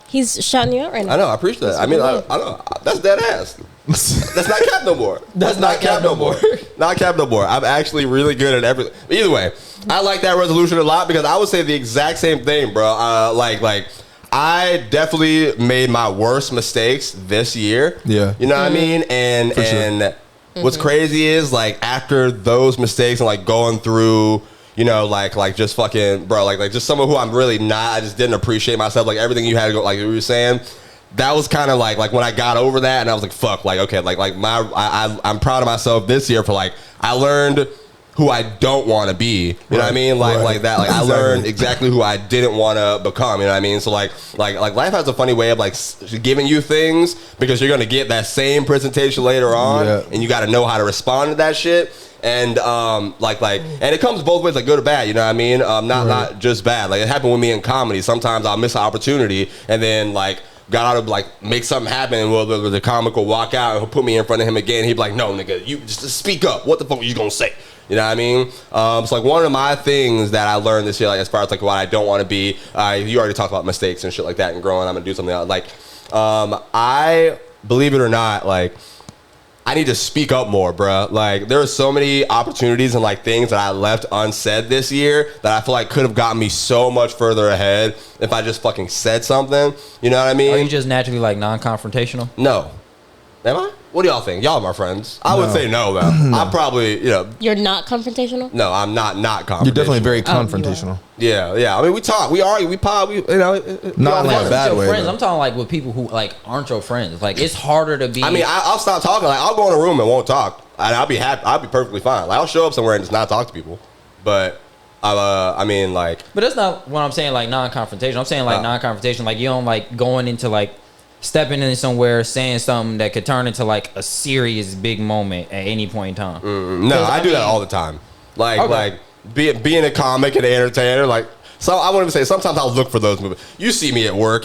He's shouting you out right now. I know. I appreciate that. I mean, I know. That's dead ass. That's not cap no more. That's not cap no more. Not cap no more. I'm actually really good at everything. But either way, I like that resolution a lot because I would say the exact same thing, bro. Like I definitely made my worst mistakes this year. Yeah. You know what I mean? And what's crazy is like after those mistakes and like going through, you know, like just fucking, bro, like just someone who I'm really not, I just didn't appreciate myself. Like everything you had to go, like you were saying, that was kind of like when I got over that and I was like, fuck, like, okay, like I'm proud of myself this year for like, I learned who I don't want to be. You know what I mean? Like that. Like I learned exactly who I didn't want to become. You know what I mean? So like life has a funny way of like giving you things because you're gonna get that same presentation later on, and you got to know how to respond to that shit. And and it comes both ways, like good or bad. You know what I mean? Not just bad. Like it happened with me in comedy. Sometimes I'll miss an opportunity, and then like got out of like make something happen, and the comic will walk out and he'll put me in front of him again. He'd be like, "No, nigga, you just speak up. What the fuck are you gonna say?" You know what I mean? So like one of my things that I learned this year, like as far as like what I don't want to be, you already talked about mistakes and shit like that and growing. I'm gonna do something else. Like I believe it or not, like I need to speak up more, bro. Like there are so many opportunities and like things that I left unsaid this year that I feel like could have gotten me so much further ahead if I just fucking said something. You know what I mean? Are you just naturally like non-confrontational? No. Am I? What do y'all think? Y'all are my friends. I would say no, though. I'm probably, You're not confrontational? no, I'm not confrontational. You're definitely very you are. confrontational. Yeah. I mean, we talk, we argue, we pod, Not we in Not like a with bad your way. friends. though. I'm talking like with people who like aren't your friends. Like it's harder to be. I mean, I'll stop talking. Like, I'll go in a room and won't talk. And I'll be happy. I'll be perfectly fine. Like, I'll show up somewhere and just not talk to people. But, I mean, like, but that's not what I'm saying. Like non-confrontation. I'm saying like non-confrontation. Like you don't like going into like stepping in somewhere, saying something that could turn into like a serious big moment at any point in time. no, I do that all the time. Like being a comic and an entertainer. Like, so I wouldn't even say. Sometimes I'll look for those movies. You see me at work.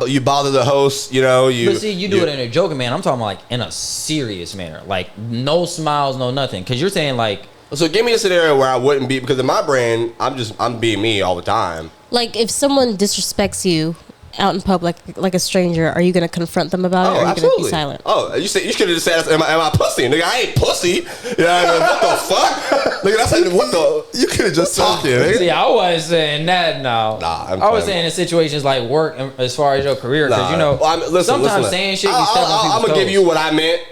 You bother the host. You But see, you do it in a joking manner. I'm talking like in a serious manner. Like no smiles, no nothing. Because you're saying like. So give me a scenario where I wouldn't be, because in my brain, I'm being me all the time. Like, if someone disrespects you out in public, like a stranger, are you going to confront them about it, or are you going to be silent? Oh, you should have just said, am I pussy? Nigga, I ain't pussy. Yeah, what the fuck? Nigga, that's like, what the? You could have just talking, said nigga. See, I wasn't saying that. No, Nah, I'm I was playing. saying in situations like work, as far as your career, because you know, listen, sometimes saying shit, you step on people's I'm gonna give toes. you what I meant.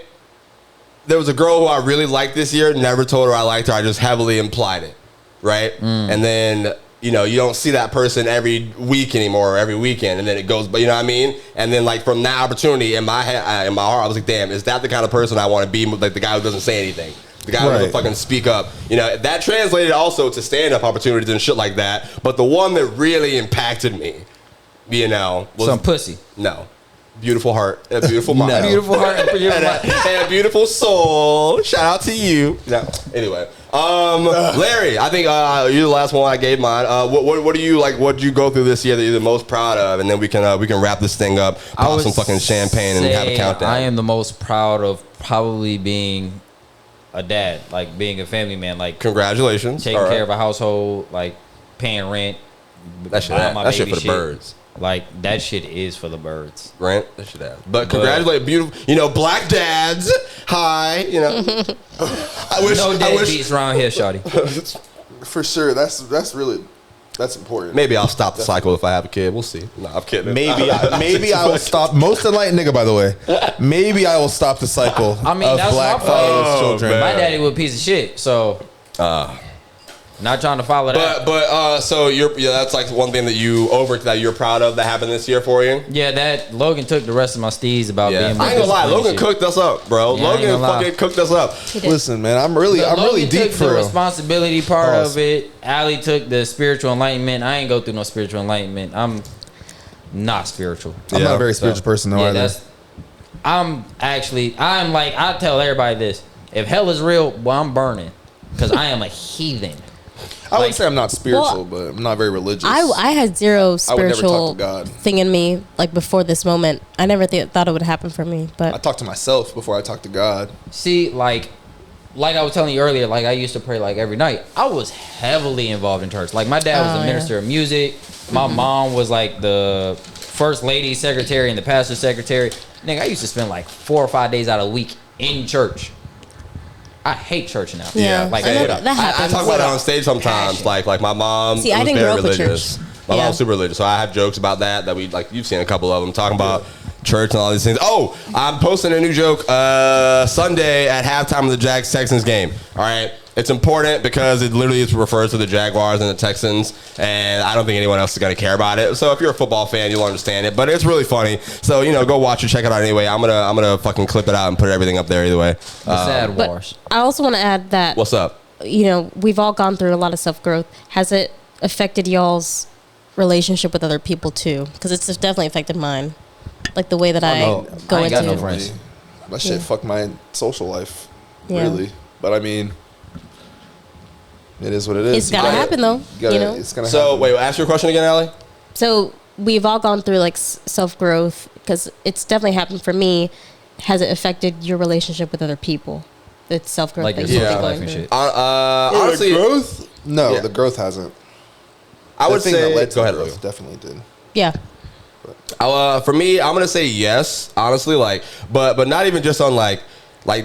There was a girl who I really liked this year. Never told her I liked her. I just heavily implied it, right? And then you don't see that person every week anymore, or every weekend, and then it goes. But you know what I mean? And then like from that opportunity in my head, in my heart, I was like, damn, is that the kind of person I want to be? Like the guy who doesn't say anything. The guy who doesn't fucking speak up. That translated also to stand-up opportunities and shit like that. But the one that really impacted me, was Some pussy. No. Beautiful heart, a beautiful mind. Beautiful heart and beautiful mind. and a beautiful soul. Shout out to you. No, anyway, Larry, I think you're the last one I gave mine. What do you like? What did you go through this year that you're the most proud of? And then we can wrap this thing up, pop some fucking champagne, and have a countdown. I am the most proud of probably being a dad, like being a family man, like Congratulations, taking All right. care of a household, like paying rent. That shit, buying my that shit baby for the birds. Like that shit is for the birds. Rent, that shit ass. But congratulate, beautiful. Black dads. Hi, I wish. No I dead wish. beats around here, shawty. For sure. That's important. Maybe I'll stop the cycle if I have a kid. We'll see. No, I'm kidding. Maybe I will stop. Most enlightened nigga, by the way. Maybe I will stop the cycle. I mean, of that's black my fault. fatherless children. man. My daddy was a piece of shit, so not trying to follow that. But so that's like one thing that you're proud of that happened this year for you. Yeah, that Logan took the rest of my steez about Yeah, being. I ain't gonna lie. Logan shit. cooked us up, bro. Yeah, I ain't Logan gonna lie. fucking cooked us up. He did. Listen, man, I'm really Logan deep took for the real. responsibility part Pause. of it. Allie took the spiritual enlightenment. I ain't go through no spiritual enlightenment. I'm not spiritual. I'm Yeah. not a very spiritual person though either. I'm like, I tell everybody this. If hell is real, well, I'm burning. Because I am a heathen. I wouldn't say I'm not spiritual, but I'm not very religious. I had zero I would never talk spiritual to God. thing in me, like, before this moment. I never thought it would happen for me, I but talk to myself before I talk to God. See, like I was telling you earlier, like I used to pray like every night. I was heavily involved in church. Like my dad was Oh, a yeah. minister of music. My mom was like the first lady secretary and the pastor's secretary. Nigga, I used to spend like 4 or 5 days out of the week in church. I hate church now. Yeah. Like And I, that I happens. talk about it on stage sometimes. Passion. Like my mom. See, I was didn't very grow up with religious. church. My Yeah. mom's super religious, so I have jokes about that we like. You've seen a couple of them talking about church and all these things. Oh, I'm posting a new joke Sunday at halftime of the Jags Texans game. All right. It's important because it literally refers to the Jaguars and the Texans, and I don't think anyone else is going to care about it. So if you're a football fan, you'll understand it. But it's really funny. So go watch it, check it out anyway. I'm gonna fucking clip it out and put everything up there either way. the sad but wars. I also want to add that, What's up? we've all gone through a lot of self-growth. Has it affected y'all's relationship with other people too? Because it's definitely affected mine. Like the way that I no. go I ain't got no into friends. My shit fucked my social life, Yeah. really. But I mean, it is what it is. It's gotta happen though, It's gonna So happen. wait, ask your question again, Allie. So we've all gone through like self-growth, because it's definitely happened for me. Has it affected your relationship with other people? It's self-growth. Like your that you've social been life going and through. shit. Honestly, growth? No, Yeah. the growth hasn't. I would the thing say. that led to Go ahead, growth Logan. definitely did. Yeah. For me, I'm gonna say yes. Honestly, but not even just on like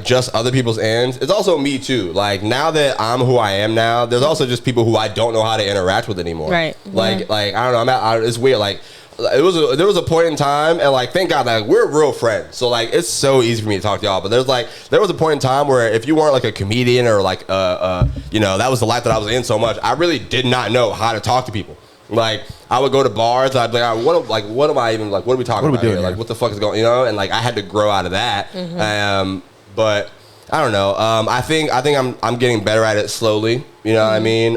just other people's ends. It's also me too. Like now that I'm who I am now, there's also just people who I don't know how to interact with anymore. Right. Like I don't know. It's weird. Like there was a point in time, and like, thank God, like, we're real friends. So like, it's so easy for me to talk to y'all. But there was a point in time where if you weren't like a comedian or like you know, that was the life that I was in so much, I really did not know how to talk to people. Like, I would go to bars, I'd be like, what am I even, like, what are we talking about here? Like, what the fuck is going, you know? And like, I had to grow out of that. But I don't know. I think I'm getting better at it slowly. You know what I mean?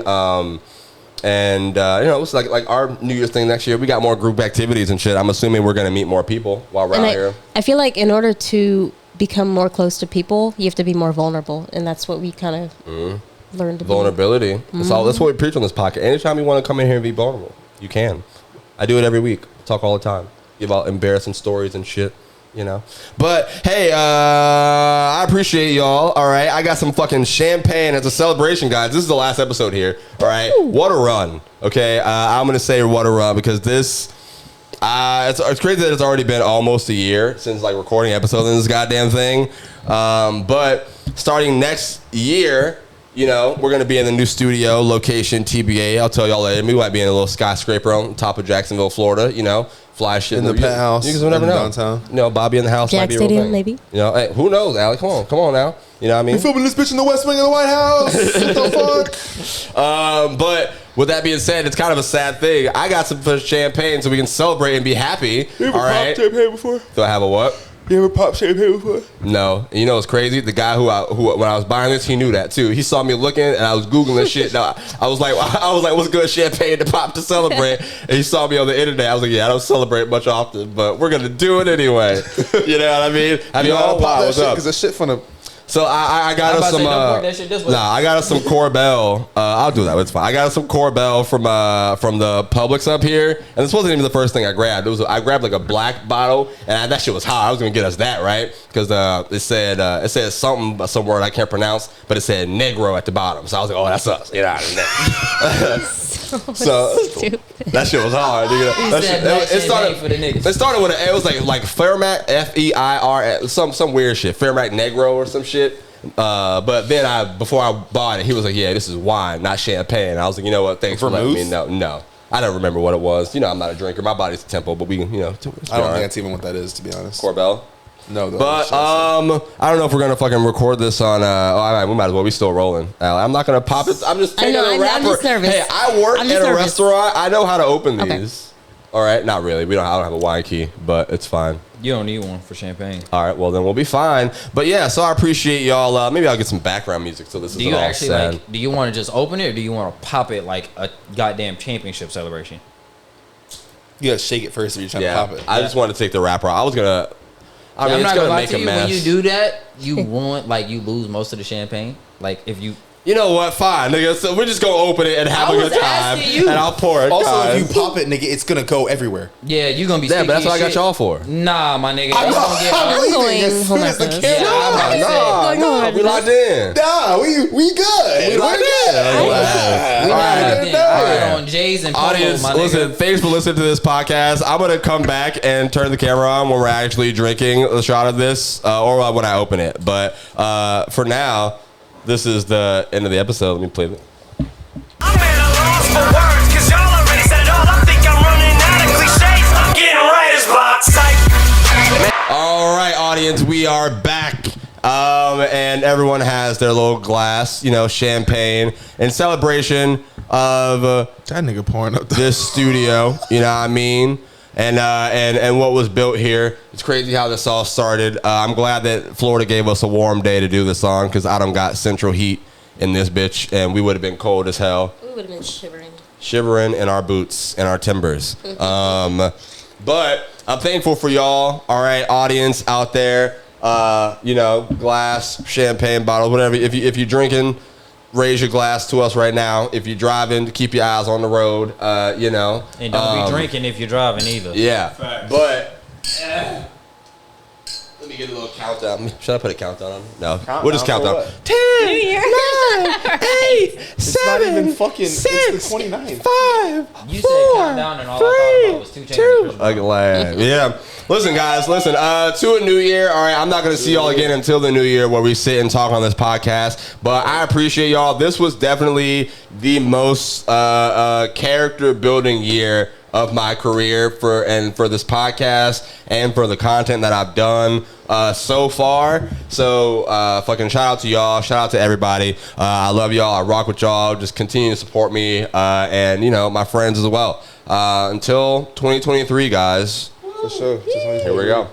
And you know, it's like our New Year's thing next year. We got more group activities and shit. I'm assuming we're gonna meet more people while we're out here. I feel like in order to become more close to people, you have to be more vulnerable, and that's what we kind of learned to vulnerability. That's what we preach on this podcast. Anytime you want to come in here and be vulnerable, you can. I do it every week. Talk all the time. Give out embarrassing stories and shit. You know, but hey, I appreciate y'all. All right, I got some fucking champagne as a celebration, guys. This is the last episode here. All right, what a run. Okay, I'm gonna say what a run because this, it's crazy that it's already been almost a year since like recording episodes in this goddamn thing. But starting next year, you know, we're gonna be in the new studio location, TBA. I'll tell y'all later. We might be in a little skyscraper on top of Jacksonville, Florida. You know. Fly shit in the penthouse. You never know. Downtown. You know, Bobby in the house. Jack might be Stadium, a real thing. maybe. You know, hey, who knows, Alec? Come on now. You know what I mean? We're filming this bitch in the West Wing of the White House. What the fuck? But with that being said, it's kind of a sad thing. I got some champagne so we can celebrate and be happy. You ever popped champagne before? Do I have a what? You ever popped champagne before? No. And you know what's crazy? The guy who when I was buying this, he knew that too. He saw me looking and I was Googling shit. Now, I was like, what's good champagne to pop to celebrate? And he saw me on the internet. I was like, yeah, I don't celebrate much often, but we're going to do it anyway. You know what I mean? Have you all pop that what's shit up? because that shit finna... So I got us some. I got us some Corbel. I'll do that. It's fine. I got us some Corbel from the Publix up here, and this wasn't even the first thing I grabbed. I grabbed like a black bottle, and that shit was hot. I was gonna get us that right because it said something, some word I can't pronounce, but it said Negro at the bottom. So I was like, oh, that's us. Get out of there. So Stupid. that shit was hard. It started with it was like Fairmac, FEIR, some weird shit. Fairmac Negro or some shit. But then before I bought it, he was like, yeah, this is wine, not champagne. I was like, you know what? Thanks for letting me know. No. I don't remember what it was. You know, I'm not a drinker. My body's a temple, but we can, you know. I don't think that's even what that is, to be honest. Corbel? No, but I don't know if we're gonna fucking record this on. We might as well. We still rolling. I'm not gonna pop it. I'm just taking a rapper. I'm just nervous. Hey, I work at a restaurant. I know how to open these. All right, not really. I don't have a wine key, but it's fine. You don't need one for champagne. All right, well then we'll be fine. But yeah, so I appreciate y'all. Maybe I'll get some background music so this is all sad. Do you want to just open it, or do you want to pop it like a goddamn championship celebration? You gotta shake it first if you're trying to pop it. I just wanted to take the wrapper off. I was gonna. I mean, I'm not gonna lie make to a you. mess. When you do that, you want you lose most of the champagne. Like if you. You know what? Fine, nigga. So we're just gonna open it and have a good time, and I'll pour it. Also, guys. if you pop it, nigga, it's gonna go everywhere. Yeah, you gonna be. Yeah, but that's what I got y'all for. Nah, my nigga. I'm going home after this. Nah, we locked in. Nah, we good. We locked in. All right, on Jay's and audience, my listen. nigga. Thanks for listening to this podcast. I'm gonna come back and turn the camera on when we're actually drinking a shot of this, or when I open it. But for now. This is the end of the episode. Let me play it. I'm at a loss for words, cause y'all already said it all. I think I'm running out of cliches. I'm getting writer's block. All right, audience, we are back. And everyone has their little glass, you know, champagne in celebration of that nigga pouring up this studio, you know what I mean? And what was built here. It's crazy how this all started. I'm glad that Florida gave us a warm day to do this on because I don't got central heat in this bitch, and we would have been cold as hell. We would have been shivering in our boots and our timbers. But I'm thankful for y'all. All right, audience out there. You know, glass, champagne bottles, whatever. If you're drinking, raise your glass to us right now. If you're driving, keep your eyes on the road. You know, and don't be drinking if you're driving either. Yeah, but let me get a little countdown. Should I put a countdown on? No, we'll just count down. 10, 9, 8, 7, it's not even fucking 6, it's the 29th. 5, You 4, said countdown, and all I thought about was 2 Chainz. Okay, yeah. Listen, guys, to a new year. All right, I'm not going to see y'all again until the new year where we sit and talk on this podcast. But I appreciate y'all. This was definitely the most character building year of my career for this podcast and for the content that I've done so far. So fucking shout out to y'all. Shout out to everybody. I love y'all. I rock with y'all. Just continue to support me and, you know, my friends as well. Until 2023, guys. For sure. Here we go.